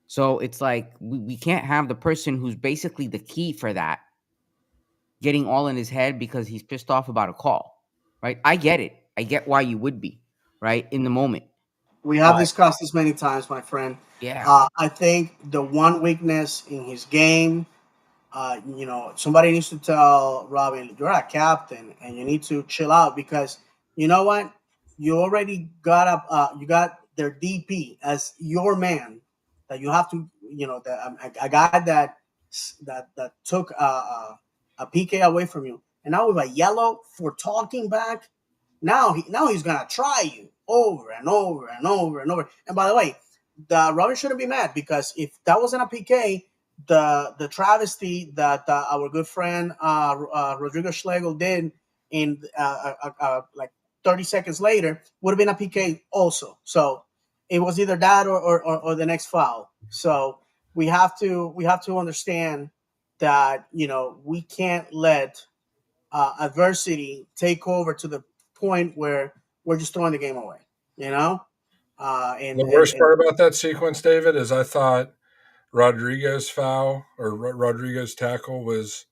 So it's like we can't have the person who's basically the key for that getting all in his head because he's pissed off about a call, right? I get it. I get why you would be, right, in the moment. We have But discussed this many times, my friend. yeah, I think the one weakness in his game, somebody needs to tell Robin, you're a captain and you need to chill out because you know what? You already got up. You got their DP as your man that you have to, a guy that took a PK away from you, and now with a yellow for talking back. Now he's gonna try you over and over and over and over. And by the way, the Robin shouldn't be mad because if that wasn't a PK, the travesty that our good friend Rodrigo Schlegel did in like 30 seconds later would have been a PK also. So it was either that or the next foul. So we have to understand that we can't let adversity take over to the point where we're just throwing the game away. You know. The worst part about that sequence, David, is I thought Rodrigo's foul or Rodrigo's tackle was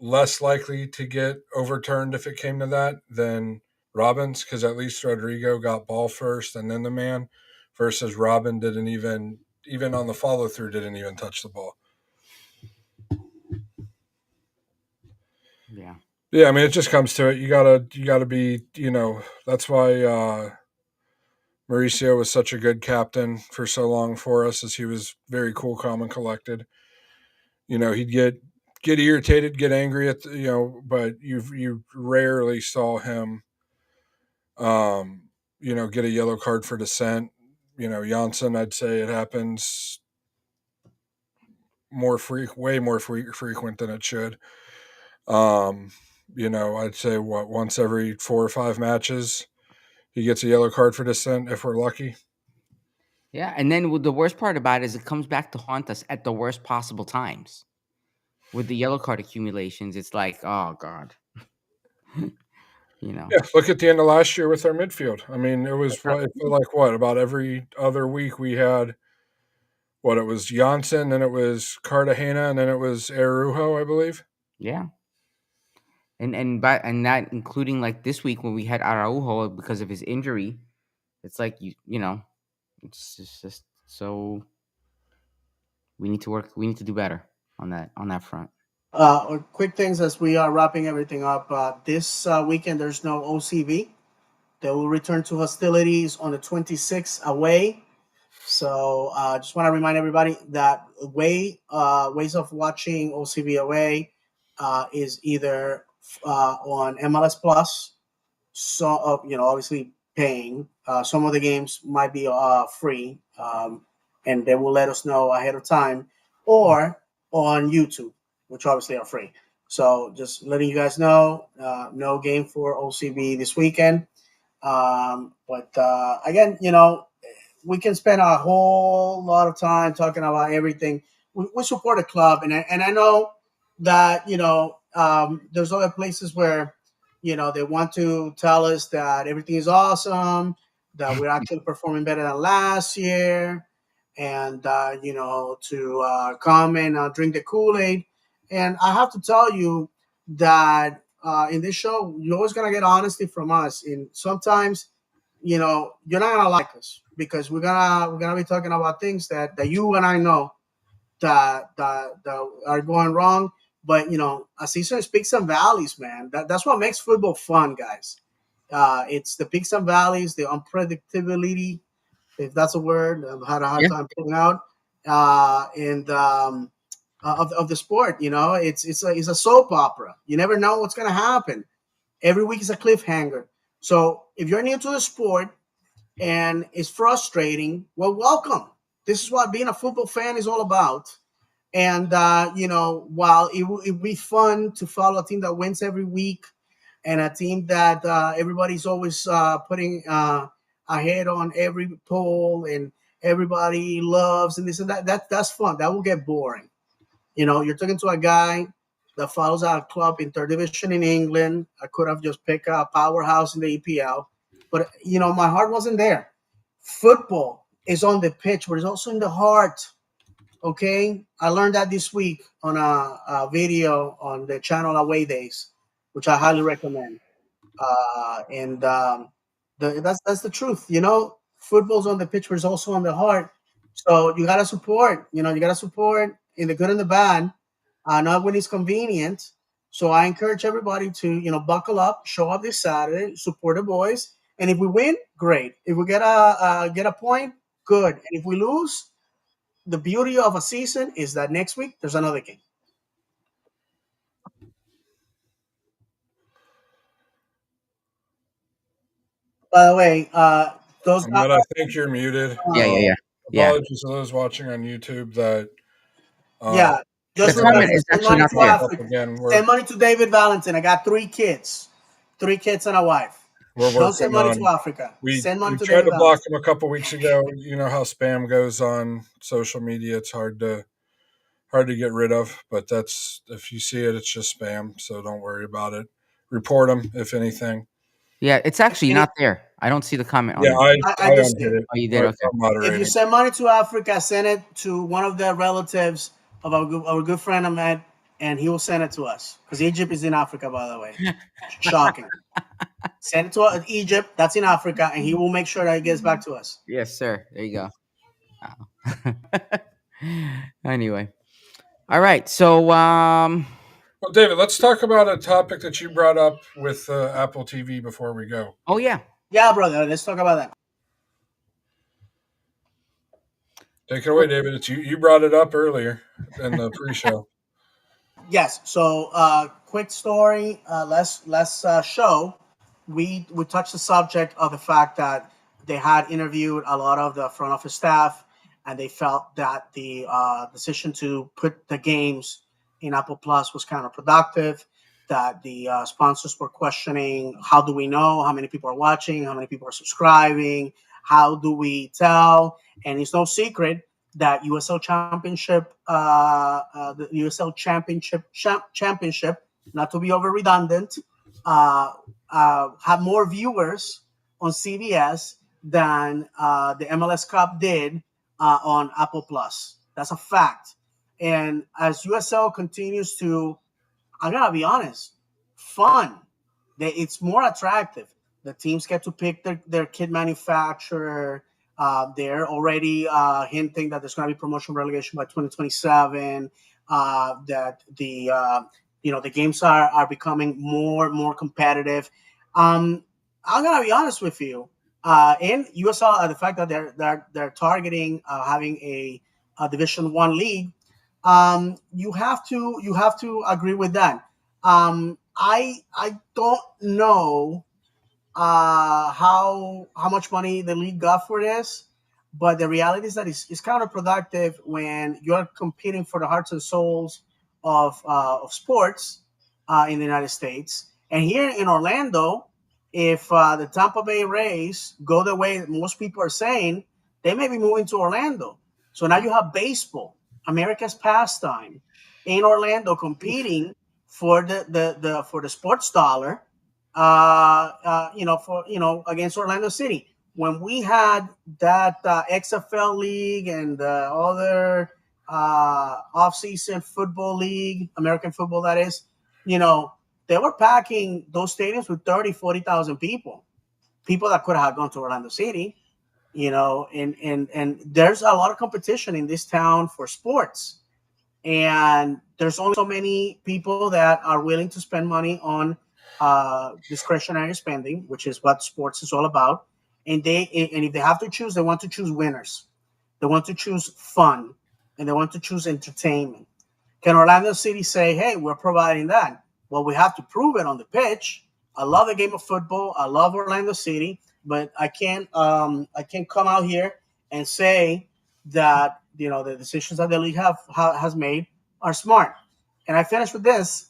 less likely to get overturned if it came to that than Robin's, because at least Rodrigo got ball first and then the man, versus Robin didn't even on the follow through didn't even touch the ball. Yeah. Yeah, I mean, it just comes to it. You gotta be, that's why Mauricio was such a good captain for so long for us, as he was very cool, calm, and collected. He'd get irritated, get angry but you rarely saw him, get a yellow card for dissent. Janssen, I'd say it happens way more frequent than it should. I'd say once every 4 or 5 matches, he gets a yellow card for dissent if we're lucky. Yeah, and then the worst part about it is it comes back to haunt us at the worst possible times. With the yellow card accumulations, it's like, oh God. Yeah, look at the end of last year with our midfield. I mean, it felt like about every other week we had it was Janssen, then it was Cartagena, and then it was Araujo, I believe. Yeah. And that including like this week when we had Araujo because of his injury, it's like it's just so we need to do better on that front. Quick things as we are wrapping everything up. This weekend there's no OCB. They will return to hostilities on the 26th away. So just want to remind everybody that ways of watching OCB away is either on MLS Plus. So obviously paying. Some of the games might be free, and they will let us know ahead of time, or on YouTube, which obviously are free. So just letting you guys know, no game for OCB this weekend. But again, we can spend a whole lot of time talking about everything. We support a club, and I know that there's other places where they want to tell us that everything is awesome, that we're actually performing better than last year, and to come and drink the Kool-Aid. And I have to tell you that in this show, you're always gonna get honesty from us, and sometimes you're not gonna like us because we're gonna be talking about things that you and I know that are going wrong. But a season is peaks and valleys, man. That's what makes football fun, guys. It's the peaks and valleys, the unpredictability, if that's a word. I've had a hard time pulling out. And of the sport, it's a soap opera. You never know what's gonna happen. Every week is a cliffhanger. So if you're new to the sport and it's frustrating, well, welcome. This is what being a football fan is all about. And while it'd be fun to follow a team that wins every week and a team that everybody's always putting ahead on every poll and everybody loves and this and that's fun. That will get boring. You're talking to a guy that follows a club in third division in England. I could have just picked a powerhouse in the EPL, but my heart wasn't there. Football is on the pitch, but it's also in the heart. Okay, I learned that this week on a video on the channel Away Days, which I highly recommend. That's the truth. Football's on the pitch, but it's also on the heart. So you gotta support. You gotta support in the good and the bad. Not when it's convenient. So I encourage everybody to buckle up, show up this Saturday, support the boys, and if we win, great. If we get a point, good. And if we lose, the beauty of a season is that next week there's another game. By the way, those But I think you're muted. Yeah. Apologies to those watching on YouTube that. Just remember, send money to Africa. Send money to David Valentin. I got 3 kids, 3 kids and a wife. Don't send money to Africa. Send money to David. We tried to block Valentin. him a couple weeks ago. You know how spam goes on social media. It's hard to get rid of. But if you see it, it's just spam. So don't worry about it. Report them if anything. Yeah, it's actually Any- not there. I don't see the comment on Yeah, there. I I just undid it. Oh, you did? I Okay. if you moderating. send money to Africa, send it to one of the relatives of our good friend Ahmed, and he will send it to us because Egypt is in Africa, by the way. Shocking. Send it to Egypt. That's in Africa, and he will make sure that it gets back to us. Yes, sir. There you go. Wow. Anyway. All right. So Well, David, let's talk about a topic that you brought up with Apple TV before we go. oh yeah. Yeah, brother. Let's talk about that. Take it away, David. It's you. You brought it up earlier in the pre-show. Yes. So, quick story. Less show. We touched the subject of the fact that they had interviewed a lot of the front office staff, and they felt that the decision to put the games in Apple Plus was counterproductive. That the sponsors were questioning, how do we know how many people are watching, how many people are subscribing, how do we tell? And it's no secret that the USL Championship, not to be over redundant, had more viewers on CBS than the MLS Cup did on Apple Plus. That's a fact. And as USL continues to, I'm gonna be honest, fun. It's more attractive. The teams get to pick their kit manufacturer. They're already hinting that there's going to be promotion relegation by 2027. That the games are becoming more competitive. I'm gonna be honest with you. In USL, the fact that they're targeting having a Division One league, you have to agree with that. I don't know how much money the league got for this, but the reality is that it's counterproductive when you're competing for the hearts and souls of sports in the United States. And here in Orlando, if the Tampa Bay Rays go the way that most people are saying, they may be moving to Orlando. So now you have baseball, America's pastime, in Orlando competing for the sports dollar, against Orlando City. When we had that XFL league and the other off-season football league, American football, that is, they were packing those stadiums with 30, 40,000 people that could have gone to Orlando City, and there's a lot of competition in this town for sports. And there's only so many people that are willing to spend money on discretionary spending, which is what sports is all about. And if they have to choose, they want to choose winners. They want to choose fun, and they want to choose entertainment. Can Orlando City say, "Hey, we're providing that"? Well, we have to prove it on the pitch. I love the game of football. I love Orlando City, but I can't come out here and say that the decisions that the league has made are smart. And I finish with this.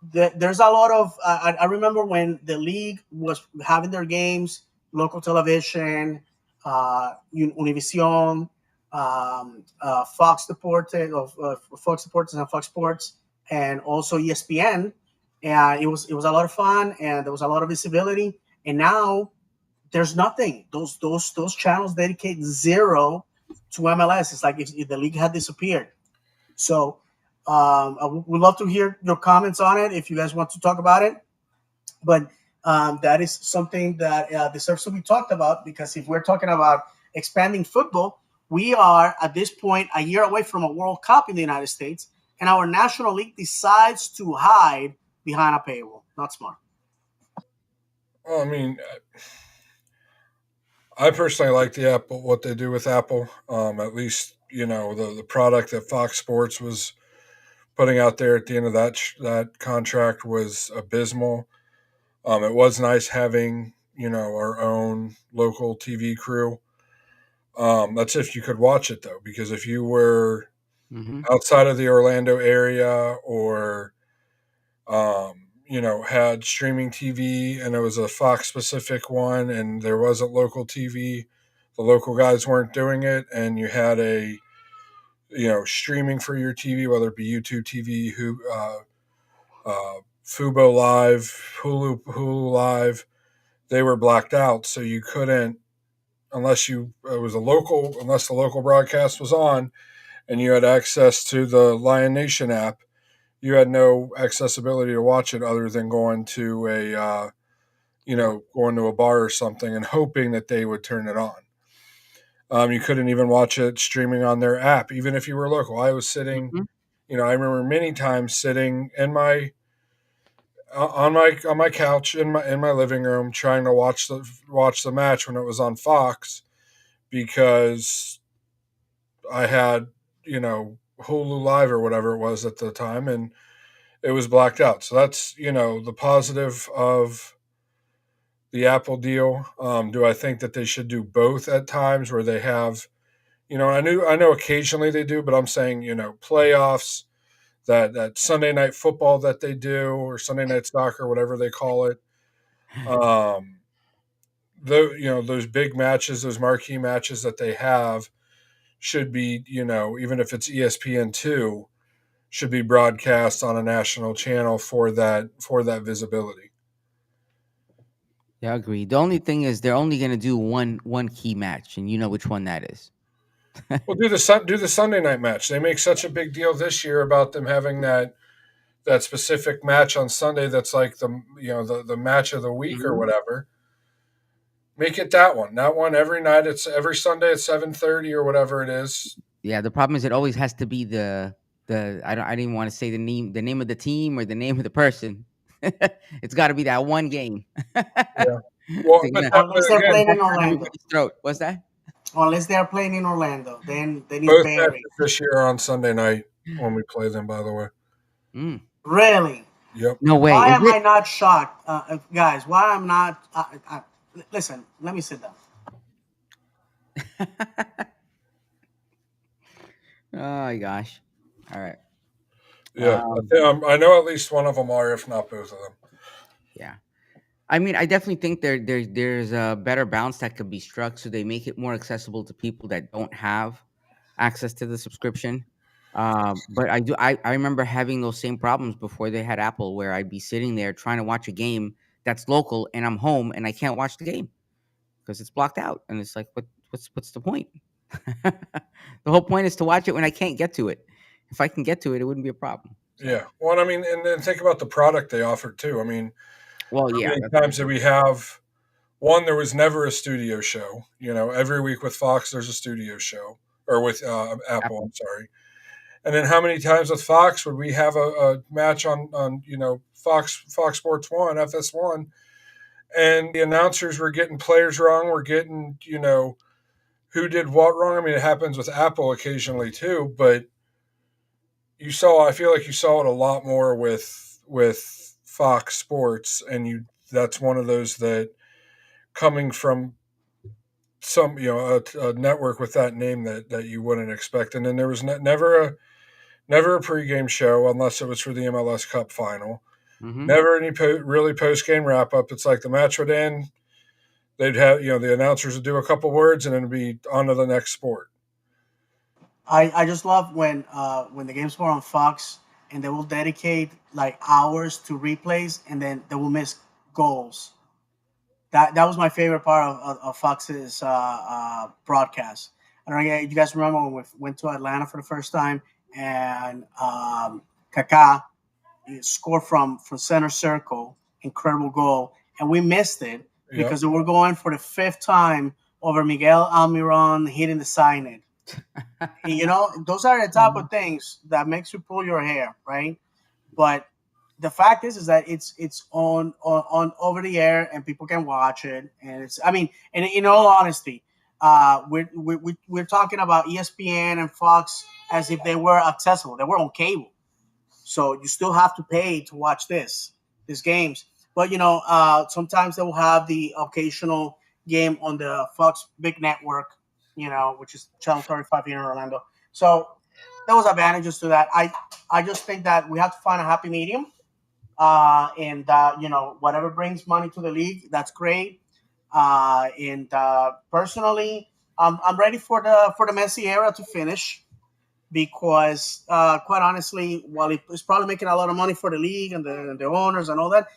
There's a lot of I remember when the league was having their games, local television, Univision, Fox Deportes, Fox Deportes and Fox Sports, and also ESPN. And it was a lot of fun, and there was a lot of visibility. And now there's nothing. Those channels dedicate zero to MLS. It's like if the league had disappeared. So would love to hear your comments on it if you guys want to talk about it. But that is something that deserves to be talked about, because if we're talking about expanding football, we are at this point a year away from a World Cup in the United States, and our national league decides to hide behind a paywall. Not smart. Well, I mean, I personally like the Apple, what they do with Apple. At least the product that Fox Sports was putting out there at the end of that contract was abysmal. It was nice having our own local TV crew. That's if you could watch it though, because if you were Hmm. outside of the Orlando area or had streaming TV and it was a Fox specific one and there wasn't local TV, the local guys weren't doing it, and you had a streaming for your TV, whether it be YouTube TV, who Fubo Live, Hulu Live, they were blacked out, so you couldn't unless unless the local broadcast was on and you had access to the Lion Nation app. You had no accessibility to watch it other than going to going to a bar or something and hoping that they would turn it on. You couldn't even watch it streaming on their app, even if you were local. I was sitting, Mhm. I remember many times sitting in my on my couch in my living room trying to watch the match when it was on Fox because I had Hulu Live or whatever it was at the time, and it was blacked out. So that's the positive of the Apple deal. Do I think that they should do both at times where they have, I know occasionally they do, but I'm saying playoffs, that Sunday night football that they do, or Sunday night soccer, whatever they call it. Um, those big matches, those marquee matches that they have should be, even if it's ESPN2, should be broadcast on a national channel for that visibility. Yeah, I agree. The only thing is they're only gonna do one key match, and you know which one that is. Well, do the Sunday night match. They make such a big deal this year about them having that specific match on Sunday. That's like the match of the week or Mhm. whatever. Make it that one. That one every night. It's every Sunday at 7:30 or whatever it is. Yeah, the problem is it always has to be the I didn't want to say the name of the team or the name of the person. It's got to be that one game. Yeah. So, Well, but Unless they're again, playing in that's on Orlando. everybody's throat. What's that? Unless they're playing in Orlando, then it's both matches buried. this year are on Sunday night when we play them. By the way. Mm, Really? Yep. no way. Why Is am I not shocked, guys? Why I'm not? Listen, let me sit down. it? Oh my gosh. All right. Yeah. Um, I know at least one of them are, if not both of them. yeah. I mean, I definitely think there's a better balance that could be struck, so they make it more accessible to people that don't have access to the subscription. But I remember having those same problems before they had Apple, where I'd be sitting there trying to watch a game that's local, and I'm home and I can't watch the game because it's blocked out, and it's like, what's the point? The whole point is to watch it when I can't get to it. If I can get to it, it wouldn't be a problem. So, Yeah. Well, I mean, and then think about the product they offered too. I mean, well, how yeah, many that's times did we have one? There was never a studio show. Every week with Fox, there's a studio show, or with Apple. Apple. I'm sorry. And then how many times with Fox would we have a match on Fox Sports One, FS1, and the announcers were getting players wrong, were getting who did what wrong. I mean, it happens with Apple occasionally too, but I feel like you saw it a lot more with Fox Sports, and that's one of those that coming from some a network with that name that you wouldn't expect. And then there was never a pregame show unless it was for the MLS Cup final. Mm-hmm. Never any really post game wrap up. It's like the match would end, they'd have the announcers would do a couple words and then it'd be on to the next sport. I just love when the games were on Fox and they will dedicate like hours to replays and then they will miss goals. That was my favorite part of Fox's broadcast. I don't know if you guys remember when we went to Atlanta for the first time and Kaká scored from center circle, incredible goal, and we missed it Yep. because we were going for the fifth time over Miguel Almiron hitting the signage. Those are the type of things that makes you pull your hair, right? But the fact is that it's on over the air and people can watch it, and it's I mean, and in all honesty, we're talking about ESPN and Fox as if they were accessible. They were on cable, so you still have to pay to watch these games. But sometimes they will have the occasional game on the Fox Big Network, which is Channel 35 here in Orlando. So there was advantages to that. I just think that we have to find a happy medium, and whatever brings money to the league, that's great. And personally, I'm ready for the Messi era to finish. because, quite honestly, while it's probably making a lot of money for the league and the owners and all that,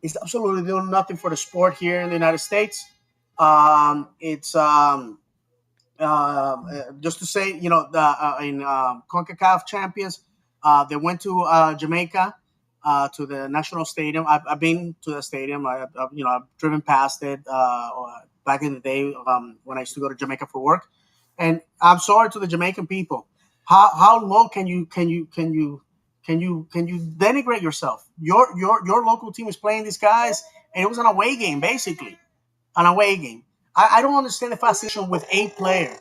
it's absolutely doing nothing for the sport here in the United States. It's just to say, the in CONCACAF champions, they went to Jamaica, to the national stadium. I've been to the stadium. I've driven past it back in the day, when I used to go to Jamaica for work. And I'm sorry to the Jamaican people. How low can you denigrate yourself? Your local team is playing these guys, and it was an away game, basically an away game. I don't understand the fascination with a player.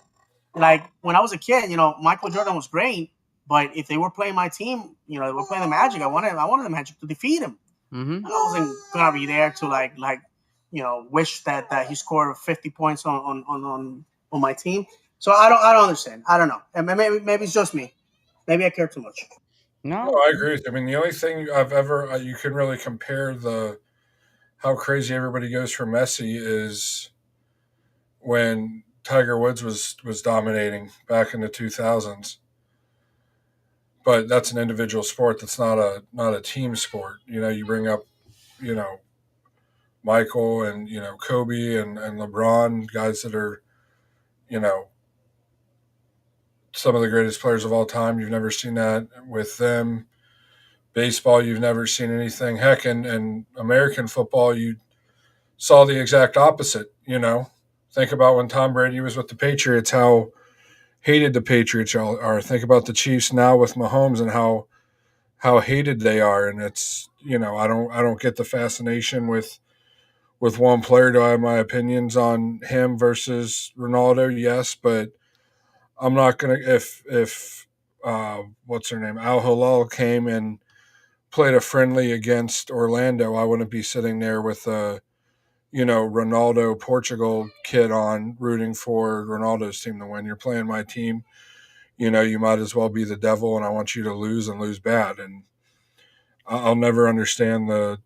Like when I was a kid, Michael Jordan was great, but if they were playing my team, they were playing the Magic. I wanted the Magic to defeat him. Mm-hmm. I wasn't gonna be there to wish that he scored 50 points on my team. So I don't understand. I don't know. And maybe it's just me. Maybe I care too much. No, No. I agree with you. I mean, the only thing I've ever you can really compare the how crazy everybody goes for Messi is when Tiger Woods was dominating back in the 2000s. But that's an individual sport. That's not a team sport. You bring up you know Michael and Kobe and LeBron, guys that are you know some of the greatest players of all time. You've never seen that with them. Baseball, you've never seen anything. Heck, in American football, you saw the exact opposite. Think about when Tom Brady was with the Patriots, how hated the Patriots are. Think about the Chiefs now with Mahomes and how hated they are. And it's I don't get the fascination with one player. Do I have my opinions on him versus Ronaldo? Yes, but I'm not gonna if what's her name Al Hilal came and played a friendly against Orlando, I wouldn't be sitting there with a Ronaldo Portugal kid on rooting for Ronaldo's team to win. You're playing my team. You might as well be the devil, and I want you to lose and lose bad. And I'll never understand the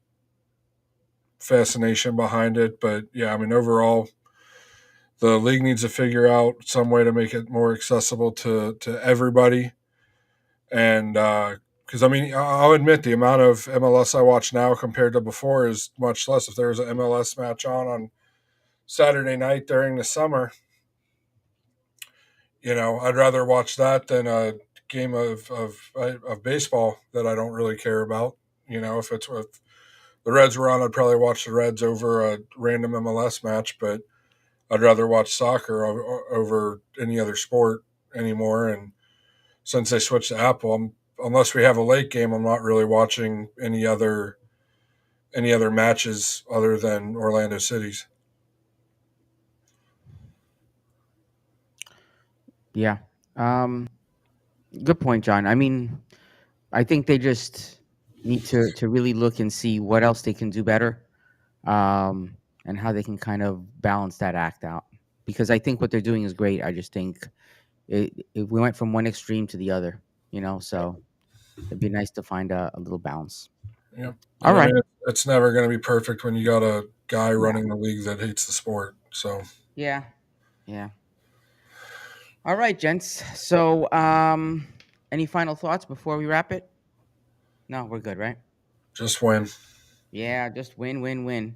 fascination behind it. But yeah, I mean, overall, the league needs to figure out some way to make it more accessible to everybody. And because I mean, I'll admit the amount of MLS I watch now compared to before is much less. If there was an MLS match on Saturday night during the summer, I'd rather watch that than a game of baseball that I don't really care about. If the Reds were on, I'd probably watch the Reds over a random MLS match, but I'd rather watch soccer over any other sport anymore. And since they switched to Apple, unless we have a late game, I'm not really watching any other matches other than Orlando City's. Yeah. Good point, John. I mean, I think they just need to really look and see what else they can do better, and how they can kind of balance that act out. Because I think what they're doing is great. I just think we went from one extreme to the other. So it'd be nice to find a little balance. Yeah, All and I right. mean it's never going to be perfect when you got a guy Yeah. running the league that hates the sport. So Yeah. Yeah. All right, gents. So, any final thoughts before we wrap it? No, we're good, right? just win. Yeah, just win, win, win.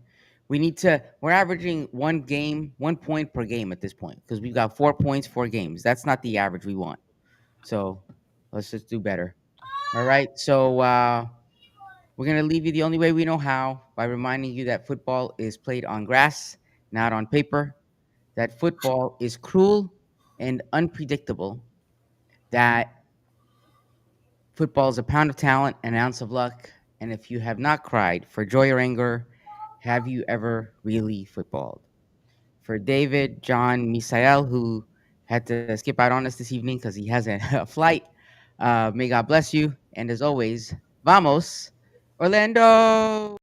We're averaging 1 point per game at this point because we've got 4 points, 4 games. That's not the average we want. So let's just do better. All right. So, we're going to leave you the only way we know how by reminding you that football is played on grass, not on paper, that football is cruel and unpredictable, that football is a pound of talent, an ounce of luck. And if you have not cried for joy or anger, have you ever really footballed? For David, John, Misael, who had to skip out on us this evening because he has a flight, may God bless you. And as always, vamos, Orlando!